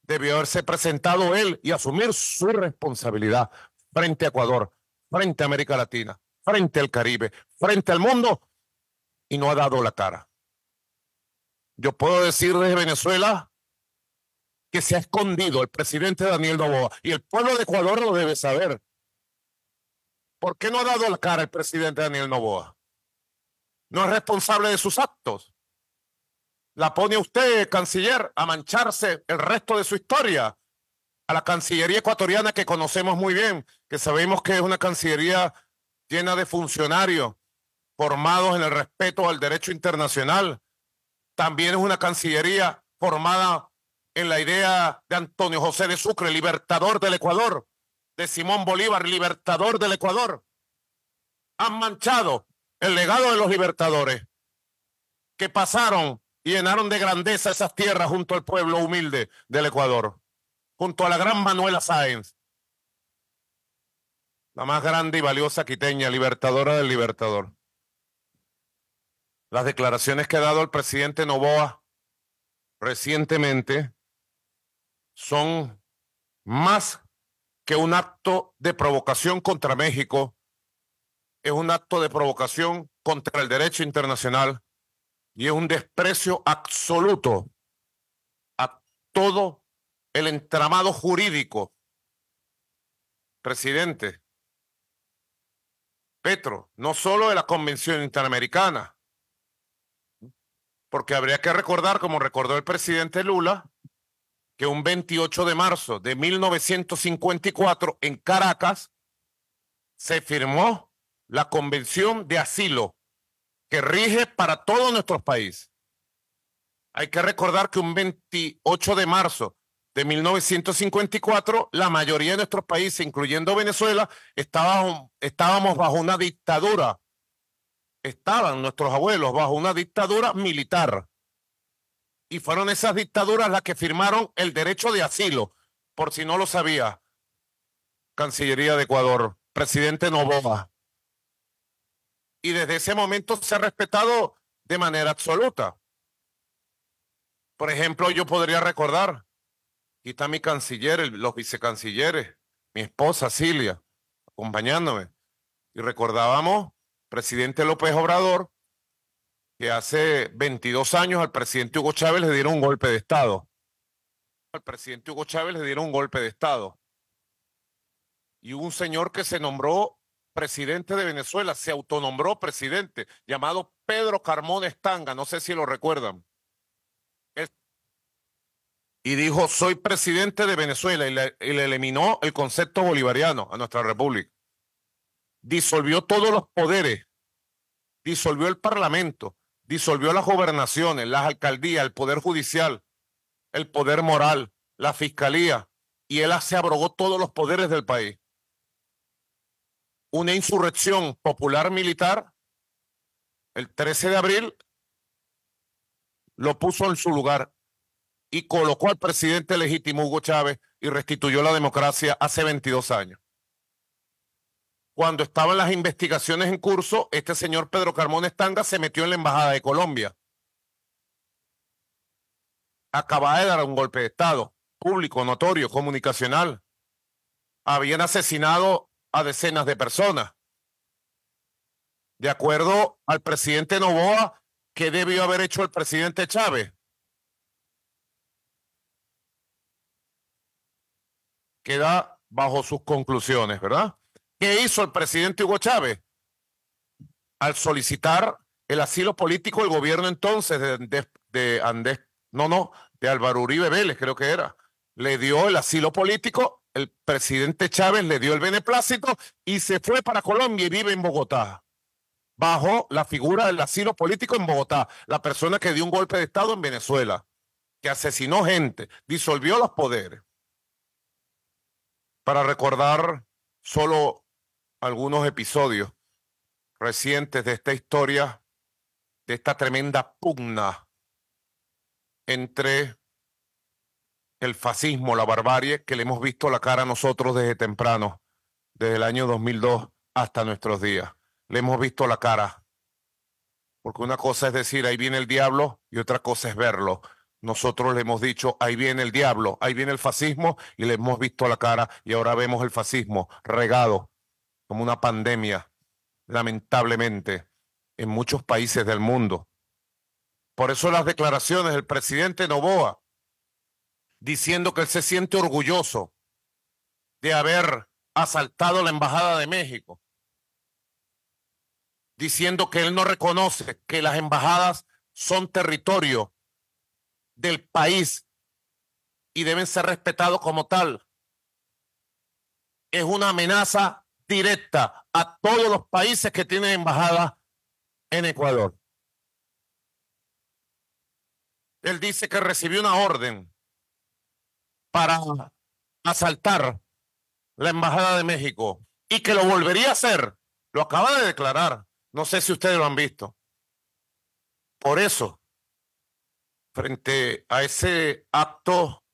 Debió haberse presentado él y asumir su responsabilidad frente a Ecuador, frente a América Latina, frente al Caribe, frente al mundo, y no ha dado la cara. Yo puedo decir desde Venezuela que se ha escondido el presidente Daniel Noboa, y el pueblo de Ecuador lo debe saber. ¿Por qué no ha dado la cara el presidente Daniel Noboa? No es responsable de sus actos. La pone usted, canciller, a mancharse el resto de su historia. A la Cancillería ecuatoriana, que conocemos muy bien, que sabemos que es una cancillería llena de funcionarios formados en el respeto al derecho internacional. También es una cancillería formada en la idea de Antonio José de Sucre, libertador del Ecuador, de Simón Bolívar, libertador del Ecuador. Han manchado el legado de los libertadores que pasaron y llenaron de grandeza esas tierras junto al pueblo humilde del Ecuador, junto a la gran Manuela Sáenz, la más grande y valiosa quiteña, libertadora del Libertador. Las declaraciones que ha dado el presidente Noboa recientemente son más que un acto de provocación contra México, es un acto de provocación contra el derecho internacional y es un desprecio absoluto a todo el entramado jurídico. Presidente, Petro, no solo de la Convención Interamericana, porque habría que recordar, como recordó el presidente Lula, que un 28 de marzo de 1954 en Caracas se firmó la Convención de Asilo que rige para todos nuestros países. Hay que recordar que un 28 de marzo de 1954 la mayoría de nuestros países, incluyendo Venezuela, estábamos bajo una dictadura. Estaban nuestros abuelos bajo una dictadura militar. Y fueron esas dictaduras las que firmaron el derecho de asilo, por si no lo sabía. Cancillería de Ecuador, presidente Noboa. Y desde ese momento se ha respetado de manera absoluta. Por ejemplo, yo podría recordar, aquí está mi canciller, los vicecancilleres, mi esposa Cilia, acompañándome. Y recordábamos, presidente López Obrador, que hace 22 años al presidente Hugo Chávez le dieron un golpe de Estado. Al presidente Hugo Chávez le dieron un golpe de Estado. Y hubo un señor que se nombró presidente de Venezuela, se autonombró presidente, llamado Pedro Carmona Estanga, no sé si lo recuerdan. Y dijo, soy presidente de Venezuela, y le eliminó el concepto bolivariano a nuestra república. Disolvió todos los poderes, disolvió el parlamento, disolvió las gobernaciones, las alcaldías, el poder judicial, el poder moral, la fiscalía, y él se abrogó todos los poderes del país. Una insurrección popular militar, el 13 de abril, lo puso en su lugar y colocó al presidente legítimo Hugo Chávez y restituyó la democracia hace 22 años. Cuando estaban las investigaciones en curso, este señor Pedro Carmona Estanga se metió en la embajada de Colombia. Acababa de dar un golpe de Estado, público, notorio, comunicacional. Habían asesinado a decenas de personas. De acuerdo al presidente Noboa, ¿qué debió haber hecho el presidente Chávez? Queda bajo sus conclusiones, ¿verdad? ¿Qué hizo el presidente Hugo Chávez? Al solicitar el asilo político, el gobierno entonces de Álvaro Uribe Vélez, creo que era, le dio el asilo político, el presidente Chávez le dio el beneplácito y se fue para Colombia y vive en Bogotá, bajo la figura del asilo político en Bogotá, la persona que dio un golpe de Estado en Venezuela, que asesinó gente, disolvió los poderes. Para recordar solo algunos episodios recientes de esta historia, de esta tremenda pugna entre el fascismo, la barbarie, que le hemos visto la cara a nosotros desde temprano, desde el año 2002 hasta nuestros días. Le hemos visto la cara. Porque una cosa es decir, ahí viene el diablo, y otra cosa es verlo. Nosotros le hemos dicho, ahí viene el diablo, ahí viene el fascismo, y le hemos visto la cara, y ahora vemos el fascismo regado como una pandemia, lamentablemente, en muchos países del mundo. Por eso las declaraciones del presidente Noboa, diciendo que él se siente orgulloso de haber asaltado la Embajada de México, diciendo que él no reconoce que las embajadas son territorio del país y deben ser respetados como tal. Es una amenaza directa a todos los países que tienen embajadas en Ecuador. Él dice que recibió una orden para asaltar la Embajada de México y que lo volvería a hacer. Lo acaba de declarar. No sé si ustedes lo han visto. Por eso, frente a ese acto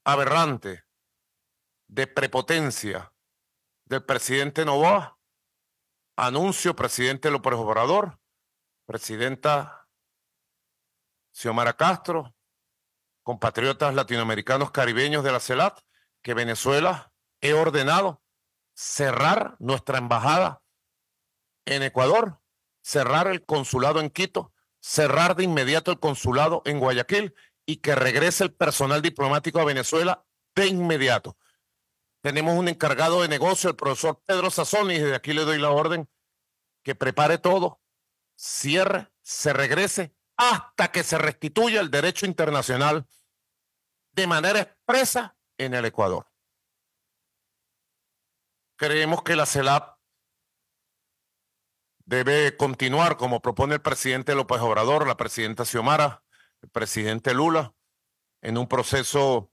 aberrante de prepotencia del presidente Noboa, anuncio, presidente López Obrador, presidenta Xiomara Castro, compatriotas latinoamericanos caribeños de la CELAC, que Venezuela he ordenado cerrar nuestra embajada en Ecuador, cerrar el consulado en Quito, cerrar de inmediato el consulado en Guayaquil y que regrese el personal diplomático a Venezuela de inmediato. Tenemos un encargado de negocio, el profesor Pedro Sazón, y desde aquí le doy la orden que prepare todo, cierre, se regrese hasta que se restituya el derecho internacional de manera expresa en el Ecuador. Creemos que la CELAC debe continuar como propone el presidente López Obrador, la presidenta Xiomara, el presidente Lula, en un proceso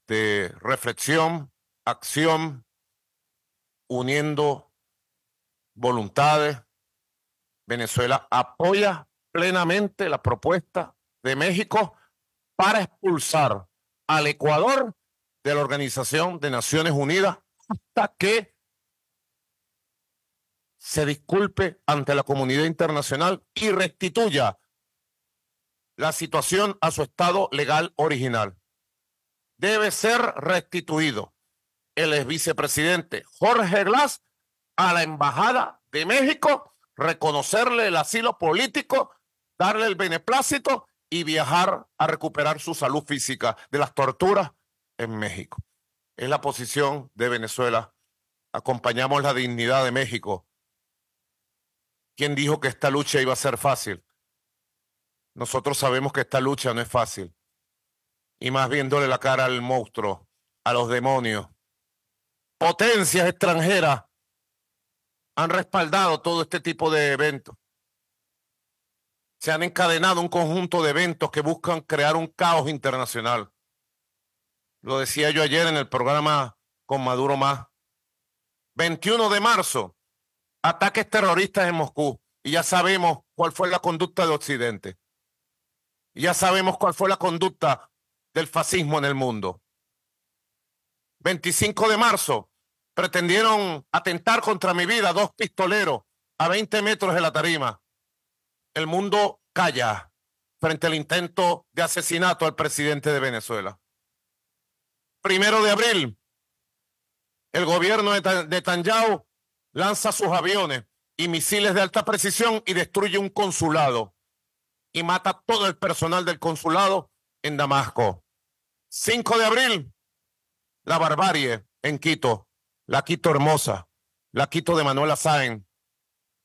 de reflexión, acción, uniendo voluntades. Venezuela apoya plenamente la propuesta de México para expulsar al Ecuador de la Organización de Naciones Unidas hasta que se disculpe ante la comunidad internacional y restituya la situación a su estado legal original. Debe ser restituido el ex vicepresidente Jorge Glass a la Embajada de México, reconocerle el asilo político, darle el beneplácito y viajar a recuperar su salud física de las torturas en México. Es la posición de Venezuela. Acompañamos la dignidad de México. ¿Quién dijo que esta lucha iba a ser fácil? Nosotros sabemos que esta lucha no es fácil. Y más viéndole la cara al monstruo, a los demonios. Potencias extranjeras han respaldado todo este tipo de eventos. Se han encadenado un conjunto de eventos que buscan crear un caos internacional. Lo decía yo ayer en el programa con Maduro Más. 21 de marzo, ataques terroristas en Moscú. Y ya sabemos cuál fue la conducta de Occidente. Y ya sabemos cuál fue la conducta del fascismo en el mundo. 25 de marzo, pretendieron atentar contra mi vida 2 pistoleros a 20 metros de la tarima. El mundo calla frente al intento de asesinato al presidente de Venezuela. 1 de abril, el gobierno de Netanyahu lanza sus aviones y misiles de alta precisión y destruye un consulado y mata todo el personal del consulado en Damasco. 5 de abril, la barbarie en Quito, la Quito hermosa, la Quito de Manuela Sáenz,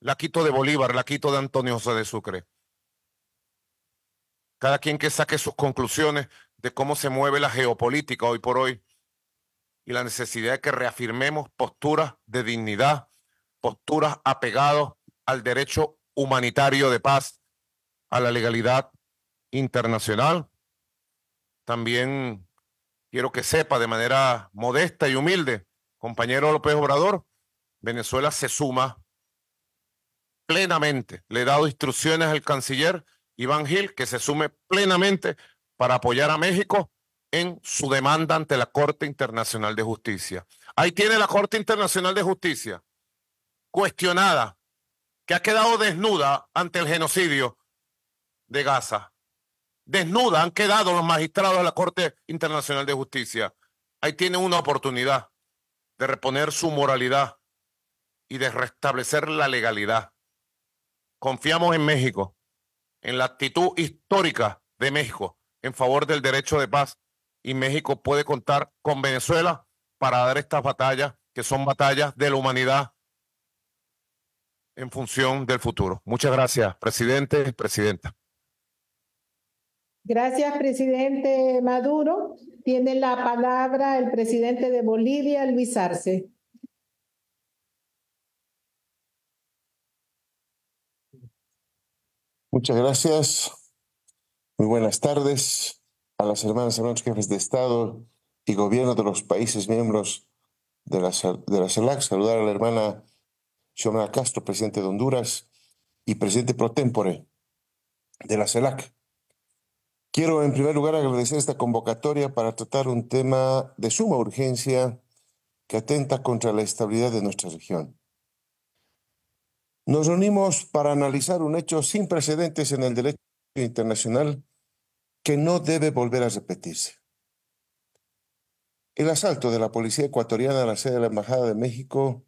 la Quito de Bolívar, la Quito de Antonio José de Sucre. Cada quien que saque sus conclusiones de cómo se mueve la geopolítica hoy por hoy y la necesidad de que reafirmemos posturas de dignidad, posturas apegadas al derecho humanitario de paz, a la legalidad internacional. También quiero que sepa de manera modesta y humilde, compañero López Obrador, Venezuela se suma plenamente. Le he dado instrucciones al canciller Iván Gil que se sume plenamente para apoyar a México en su demanda ante la Corte Internacional de Justicia. Ahí tiene la Corte Internacional de Justicia, cuestionada, que ha quedado desnuda ante el genocidio de Gaza. Desnuda han quedado los magistrados de la Corte Internacional de Justicia. Ahí tiene una oportunidad de reponer su moralidad y de restablecer la legalidad. Confiamos en México, en la actitud histórica de México en favor del derecho de paz, y México puede contar con Venezuela para dar estas batallas, que son batallas de la humanidad en función del futuro. Muchas gracias, presidente, presidenta. Gracias, presidente Maduro. Tiene la palabra el presidente de Bolivia, Luis Arce. Muchas gracias. Muy buenas tardes a las hermanas y hermanos jefes de Estado y gobierno de los países miembros de la CELAC, saludar a la hermana Xiomara Castro, presidente de Honduras y presidente pro tempore de la CELAC. Quiero en primer lugar agradecer esta convocatoria para tratar un tema de suma urgencia que atenta contra la estabilidad de nuestra región. Nos reunimos para analizar un hecho sin precedentes en el derecho internacional que no debe volver a repetirse. El asalto de la policía ecuatoriana a la sede de la Embajada de México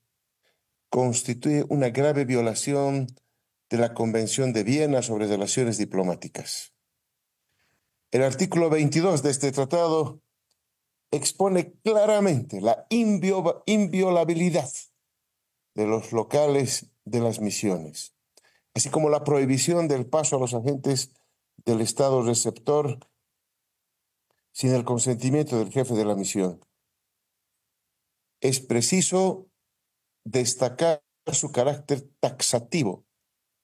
constituye una grave violación de la Convención de Viena sobre Relaciones Diplomáticas. El artículo 22 de este tratado expone claramente la inviolabilidad de los locales de las misiones, así como la prohibición del paso a los agentes del Estado receptor sin el consentimiento del jefe de la misión. Es preciso destacar su carácter taxativo,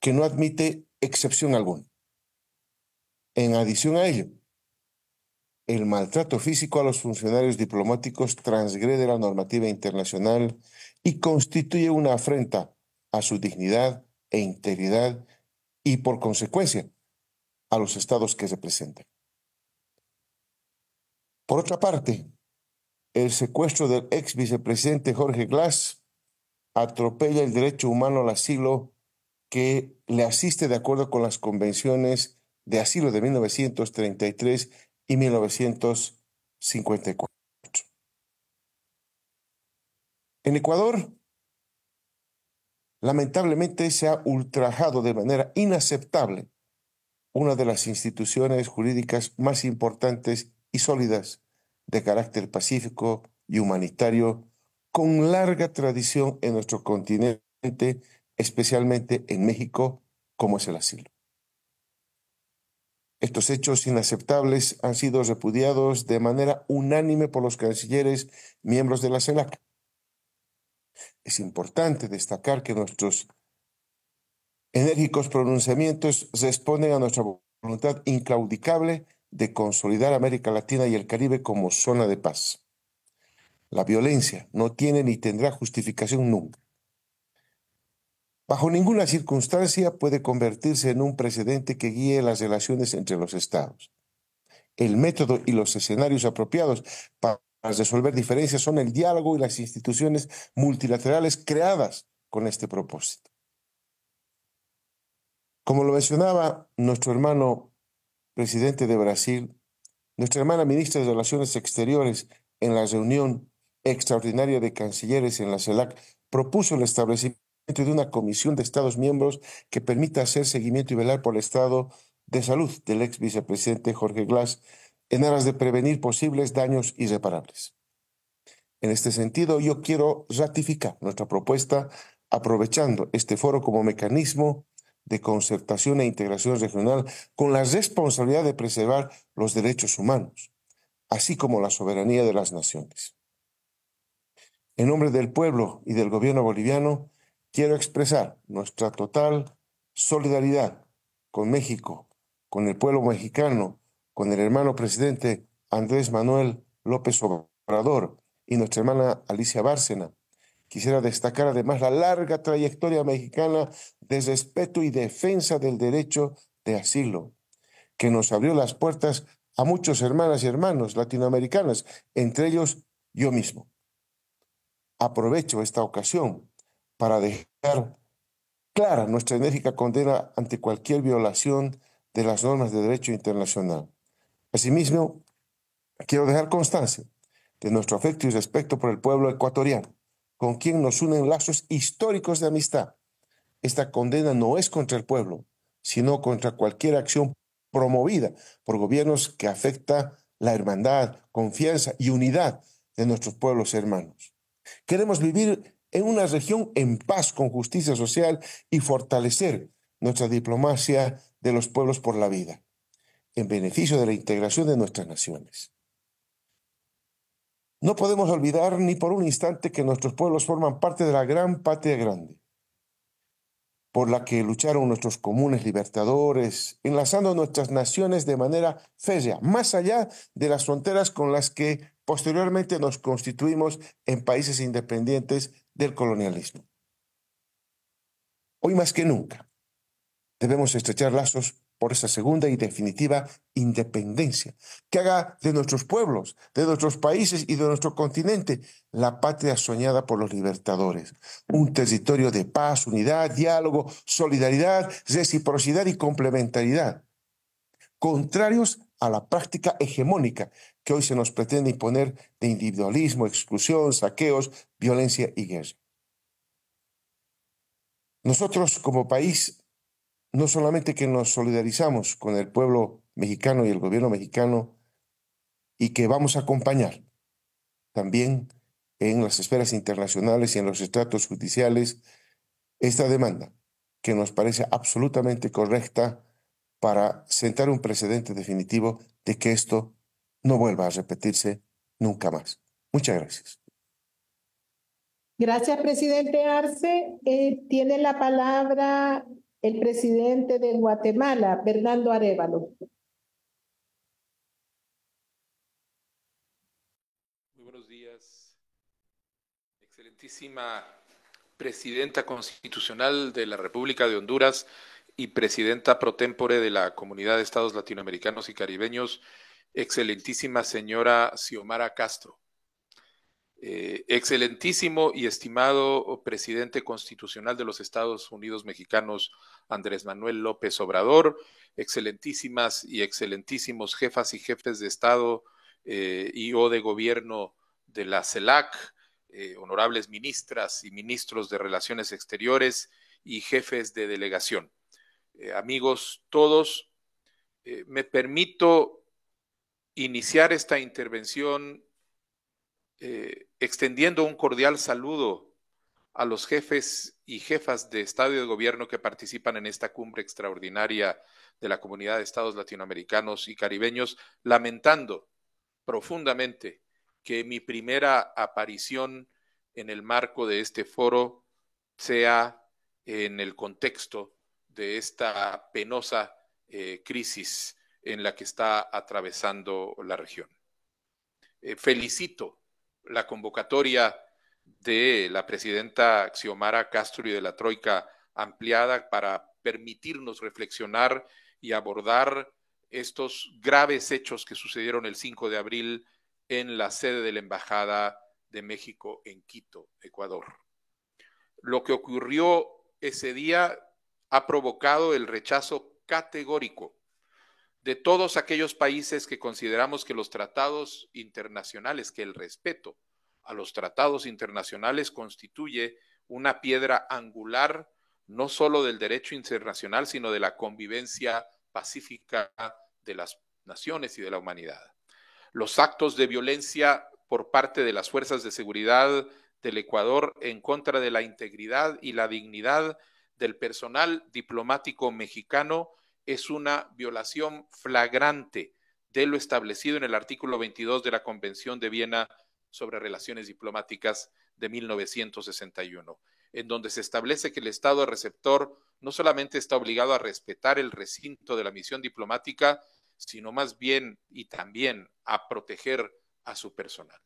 que no admite excepción alguna. En adición a ello, el maltrato físico a los funcionarios diplomáticos transgrede la normativa internacional y constituye una afrenta a su dignidad e integridad y, por consecuencia, a los estados que representan. Por otra parte, el secuestro del ex vicepresidente Jorge Glass atropella el derecho humano al asilo que le asiste de acuerdo con las convenciones de asilo de 1933 y 1954. En Ecuador, lamentablemente se ha ultrajado de manera inaceptable una de las instituciones jurídicas más importantes y sólidas de carácter pacífico y humanitario, con larga tradición en nuestro continente, especialmente en México, como es el asilo. Estos hechos inaceptables han sido repudiados de manera unánime por los cancilleres miembros de la CELAC. Es importante destacar que nuestros enérgicos pronunciamientos responden a nuestra voluntad inclaudicable de consolidar América Latina y el Caribe como zona de paz. La violencia no tiene ni tendrá justificación nunca. Bajo ninguna circunstancia puede convertirse en un precedente que guíe las relaciones entre los estados. El método y los escenarios apropiados para resolver diferencias son el diálogo y las instituciones multilaterales creadas con este propósito. Como lo mencionaba nuestro hermano presidente de Brasil, nuestra hermana ministra de Relaciones Exteriores en la reunión extraordinaria de cancilleres en la CELAC propuso el establecimiento de una comisión de Estados miembros que permita hacer seguimiento y velar por el estado de salud del ex vicepresidente Jorge Glass en aras de prevenir posibles daños irreparables. En este sentido, yo quiero ratificar nuestra propuesta aprovechando este foro como mecanismo de concertación e integración regional con la responsabilidad de preservar los derechos humanos, así como la soberanía de las naciones. En nombre del pueblo y del gobierno boliviano, quiero expresar nuestra total solidaridad con México, con el pueblo mexicano, con el hermano presidente Andrés Manuel López Obrador y nuestra hermana Alicia Bárcena. Quisiera destacar además la larga trayectoria mexicana de respeto y defensa del derecho de asilo, que nos abrió las puertas a muchos hermanas y hermanos latinoamericanos, entre ellos yo mismo. Aprovecho esta ocasión para dejar clara nuestra enérgica condena ante cualquier violación de las normas de derecho internacional. Asimismo, quiero dejar constancia de nuestro afecto y respeto por el pueblo ecuatoriano, con quien nos unen lazos históricos de amistad. Esta condena no es contra el pueblo, sino contra cualquier acción promovida por gobiernos que afecta la hermandad, confianza y unidad de nuestros pueblos hermanos. Queremos vivir en una región en paz, con justicia social y fortalecer nuestra diplomacia de los pueblos por la vida, en beneficio de la integración de nuestras naciones. No podemos olvidar ni por un instante que nuestros pueblos forman parte de la gran patria grande. por la que lucharon nuestros comunes libertadores, enlazando nuestras naciones de manera férrea, más allá de las fronteras con las que posteriormente nos constituimos en países independientes del colonialismo. Hoy más que nunca debemos estrechar lazos por esa segunda y definitiva independencia, que haga de nuestros pueblos, de nuestros países y de nuestro continente la patria soñada por los libertadores. Un territorio de paz, unidad, diálogo, solidaridad, reciprocidad y complementariedad, contrarios a la práctica hegemónica que hoy se nos pretende imponer de individualismo, exclusión, saqueos, violencia y guerra. Nosotros como país no solamente que nos solidarizamos con el pueblo mexicano y el gobierno mexicano y que vamos a acompañar también en las esferas internacionales y en los estratos judiciales esta demanda que nos parece absolutamente correcta para sentar un precedente definitivo de que esto no vuelva a repetirse nunca más. Muchas gracias. Gracias, presidente Arce. Tiene la palabra el presidente de Guatemala, Bernardo Arévalo. Muy buenos días, excelentísima presidenta constitucional de la República de Honduras y presidenta pro tempore de la Comunidad de Estados Latinoamericanos y Caribeños, excelentísima señora Xiomara Castro. Excelentísimo y estimado presidente constitucional de los Estados Unidos mexicanos, Andrés Manuel López Obrador, excelentísimas y excelentísimos jefas y jefes de Estado y o de gobierno de la CELAC, honorables ministras y ministros de Relaciones Exteriores y jefes de delegación. Amigos todos, me permito iniciar esta intervención extendiendo un cordial saludo a los jefes y jefas de Estado y de Gobierno que participan en esta cumbre extraordinaria de la Comunidad de Estados Latinoamericanos y Caribeños, lamentando profundamente que mi primera aparición en el marco de este foro sea en el contexto de esta penosa crisis en la que está atravesando la región. Felicito la convocatoria de la presidenta Xiomara Castro y de la Troika ampliada para permitirnos reflexionar y abordar estos graves hechos que sucedieron el 5 de abril en la sede de la Embajada de México en Quito, Ecuador. Lo que ocurrió ese día ha provocado el rechazo categórico de todos aquellos países que consideramos que los tratados internacionales, que el respeto a los tratados internacionales constituye una piedra angular no solo del derecho internacional, sino de la convivencia pacífica de las naciones y de la humanidad. Los actos de violencia por parte de las fuerzas de seguridad del Ecuador en contra de la integridad y la dignidad del personal diplomático mexicano es una violación flagrante de lo establecido en el artículo 22 de la Convención de Viena sobre Relaciones Diplomáticas de 1961, en donde se establece que el Estado receptor no solamente está obligado a respetar el recinto de la misión diplomática, sino más bien y también a proteger a su personal.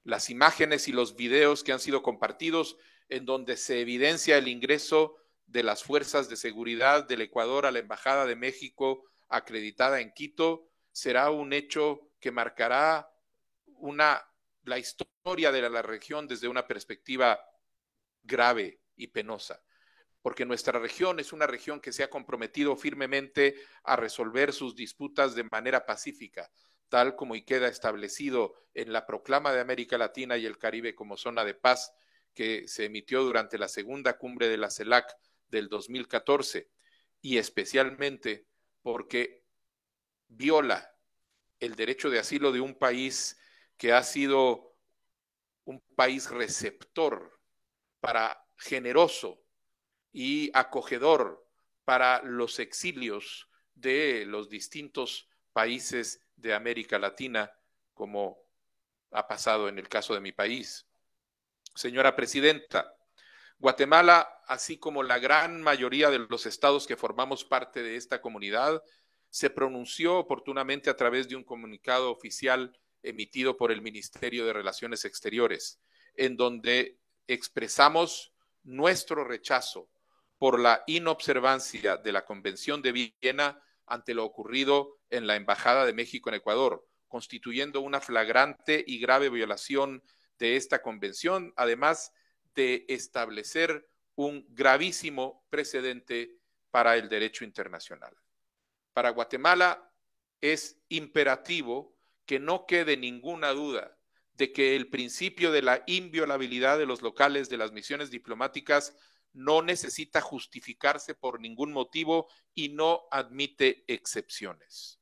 Las imágenes y los videos que han sido compartidos en donde se evidencia el ingreso de las fuerzas de seguridad del Ecuador a la Embajada de México acreditada en Quito será un hecho que marcará la historia de la región desde una perspectiva grave y penosa, porque nuestra región es una región que se ha comprometido firmemente a resolver sus disputas de manera pacífica, tal como y queda establecido en la Proclama de América Latina y el Caribe como zona de paz que se emitió durante la segunda cumbre de la CELAC del 2014, y especialmente porque viola el derecho de asilo de un país que ha sido un país receptor, generoso y acogedor para los exilios de los distintos países de América Latina, como ha pasado en el caso de mi país. Señora presidenta, Guatemala así como la gran mayoría de los estados que formamos parte de esta comunidad, se pronunció oportunamente a través de un comunicado oficial emitido por el Ministerio de Relaciones Exteriores, en donde expresamos nuestro rechazo por la inobservancia de la Convención de Viena ante lo ocurrido en la Embajada de México en Ecuador, constituyendo una flagrante y grave violación de esta convención, además de establecer un gravísimo precedente para el derecho internacional. Para Guatemala es imperativo que no quede ninguna duda de que el principio de la inviolabilidad de los locales de las misiones diplomáticas no necesita justificarse por ningún motivo y no admite excepciones.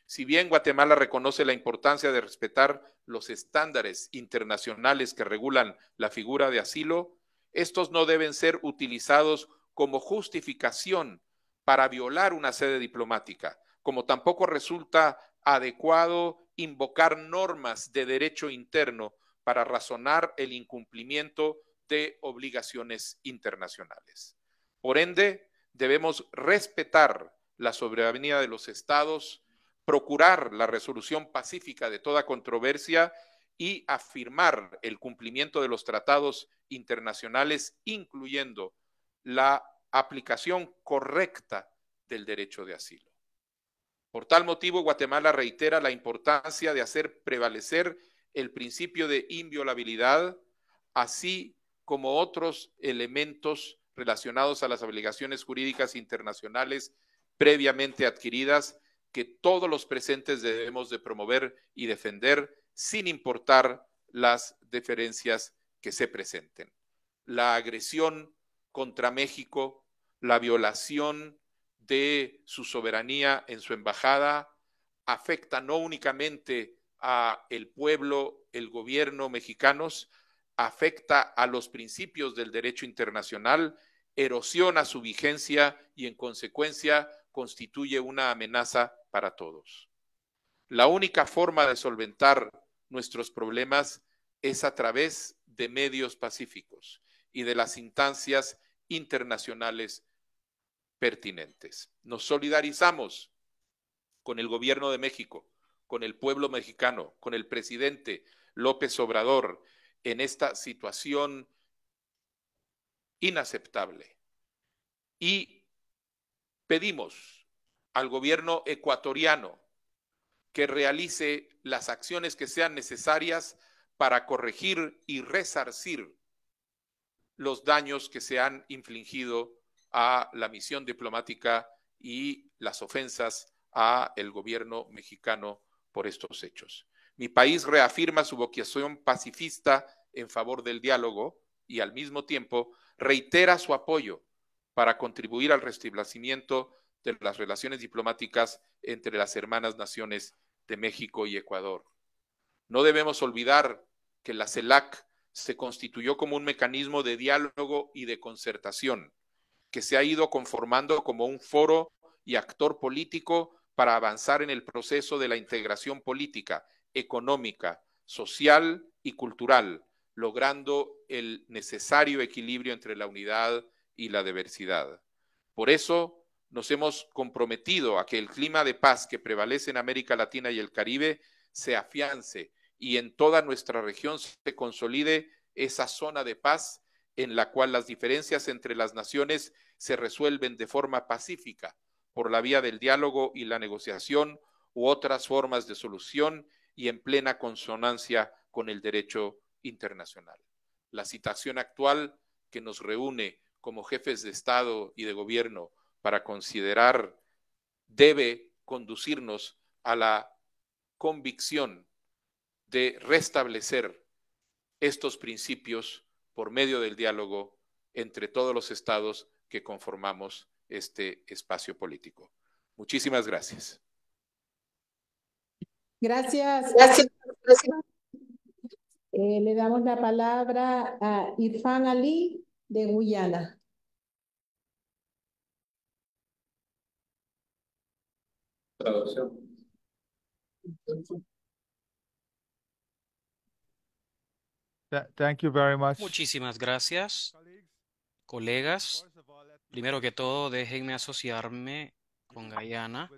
Si bien Guatemala reconoce la importancia de respetar los estándares internacionales que regulan la figura de asilo, estos no deben ser utilizados como justificación para violar una sede diplomática, como tampoco resulta adecuado invocar normas de derecho interno para razonar el incumplimiento de obligaciones internacionales. Por ende, debemos respetar la soberanía de los estados, procurar la resolución pacífica de toda controversia y afirmar el cumplimiento de los tratados internacionales, incluyendo la aplicación correcta del derecho de asilo. Por tal motivo, Guatemala reitera la importancia de hacer prevalecer el principio de inviolabilidad, así como otros elementos relacionados a las obligaciones jurídicas internacionales previamente adquiridas, que todos los presentes debemos de promover y defender sin importar las diferencias que se presenten. La agresión contra México, la violación de su soberanía en su embajada, afecta no únicamente a el pueblo, el gobierno mexicanos, afecta a los principios del derecho internacional, erosiona su vigencia y en consecuencia constituye una amenaza para todos. La única forma de solventar nuestros problemas es a través de medios pacíficos y de las instancias internacionales pertinentes. Nos solidarizamos con el gobierno de México, con el pueblo mexicano, con el presidente López Obrador en esta situación inaceptable. Y pedimos al gobierno ecuatoriano que realice las acciones que sean necesarias para corregir y resarcir los daños que se han infligido a la misión diplomática y las ofensas a el gobierno mexicano por estos hechos. Mi país reafirma su vocación pacifista en favor del diálogo y al mismo tiempo reitera su apoyo para contribuir al restablecimiento de las relaciones diplomáticas entre las hermanas naciones de México y Ecuador. No debemos olvidar que la CELAC se constituyó como un mecanismo de diálogo y de concertación, que se ha ido conformando como un foro y actor político para avanzar en el proceso de la integración política, económica, social y cultural, logrando el necesario equilibrio entre la unidad y la diversidad. Por eso nos hemos comprometido a que el clima de paz que prevalece en América Latina y el Caribe se afiance y en toda nuestra región se consolide esa zona de paz en la cual las diferencias entre las naciones se resuelven de forma pacífica por la vía del diálogo y la negociación u otras formas de solución y en plena consonancia con el derecho internacional. La situación actual que nos reúne como jefes de Estado y de gobierno para considerar debe conducirnos a la convicción de restablecer estos principios por medio del diálogo entre todos los estados que conformamos este espacio político. Muchísimas gracias. Gracias. Le damos la palabra a Irfan Ali de Guyana. Traducción. Thank you very much. Muchísimas gracias. Colegas, primero que todo, déjenme asociarme con Guyana,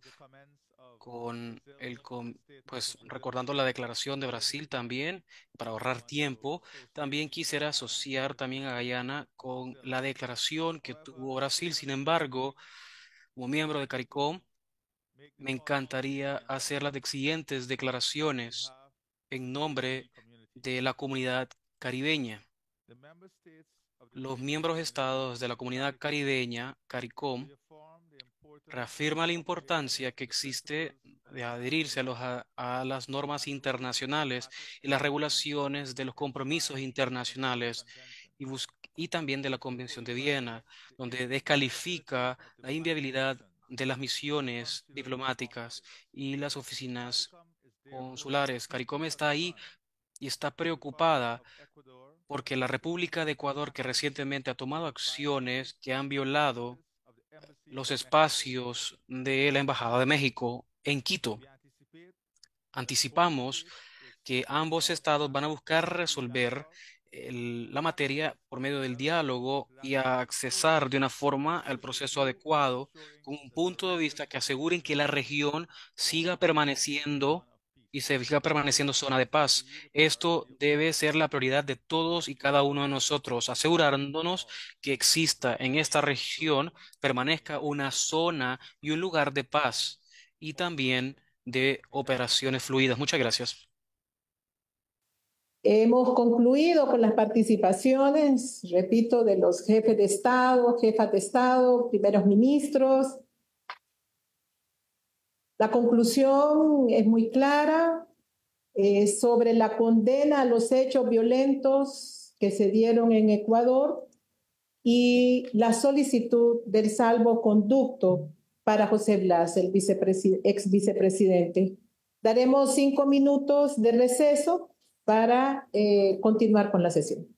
pues recordando la declaración de Brasil también, para ahorrar tiempo. También quisiera asociar también a Guyana con la declaración que tuvo Brasil. Sin embargo, como miembro de CARICOM, me encantaría hacer las siguientes declaraciones en nombre de la comunidad caribeña. Los miembros estados de la comunidad caribeña, CARICOM, reafirma la importancia que existe de adherirse a las normas internacionales y las regulaciones de los compromisos internacionales y también de la Convención de Viena, donde descalifica la inviabilidad de las misiones diplomáticas y las oficinas consulares. CARICOM está ahí y está preocupada porque la República de Ecuador, que recientemente ha tomado acciones que han violado los espacios de la Embajada de México en Quito. Anticipamos que ambos estados van a buscar resolver la materia por medio del diálogo y a accesar de una forma al proceso adecuado, con un punto de vista que aseguren que la región siga permaneciendo y se siga permaneciendo zona de paz. Esto debe ser la prioridad de todos y cada uno de nosotros, asegurándonos que exista en esta región, permanezca una zona y un lugar de paz y también de operaciones fluidas. Muchas gracias. Hemos concluido con las participaciones, repito, de los jefes de Estado, jefas de Estado, primeros ministros. La conclusión es muy clara sobre la condena a los hechos violentos que se dieron en Ecuador y la solicitud del salvoconducto para José Blas, el ex vicepresidente. Daremos 5 minutos de receso para continuar con la sesión.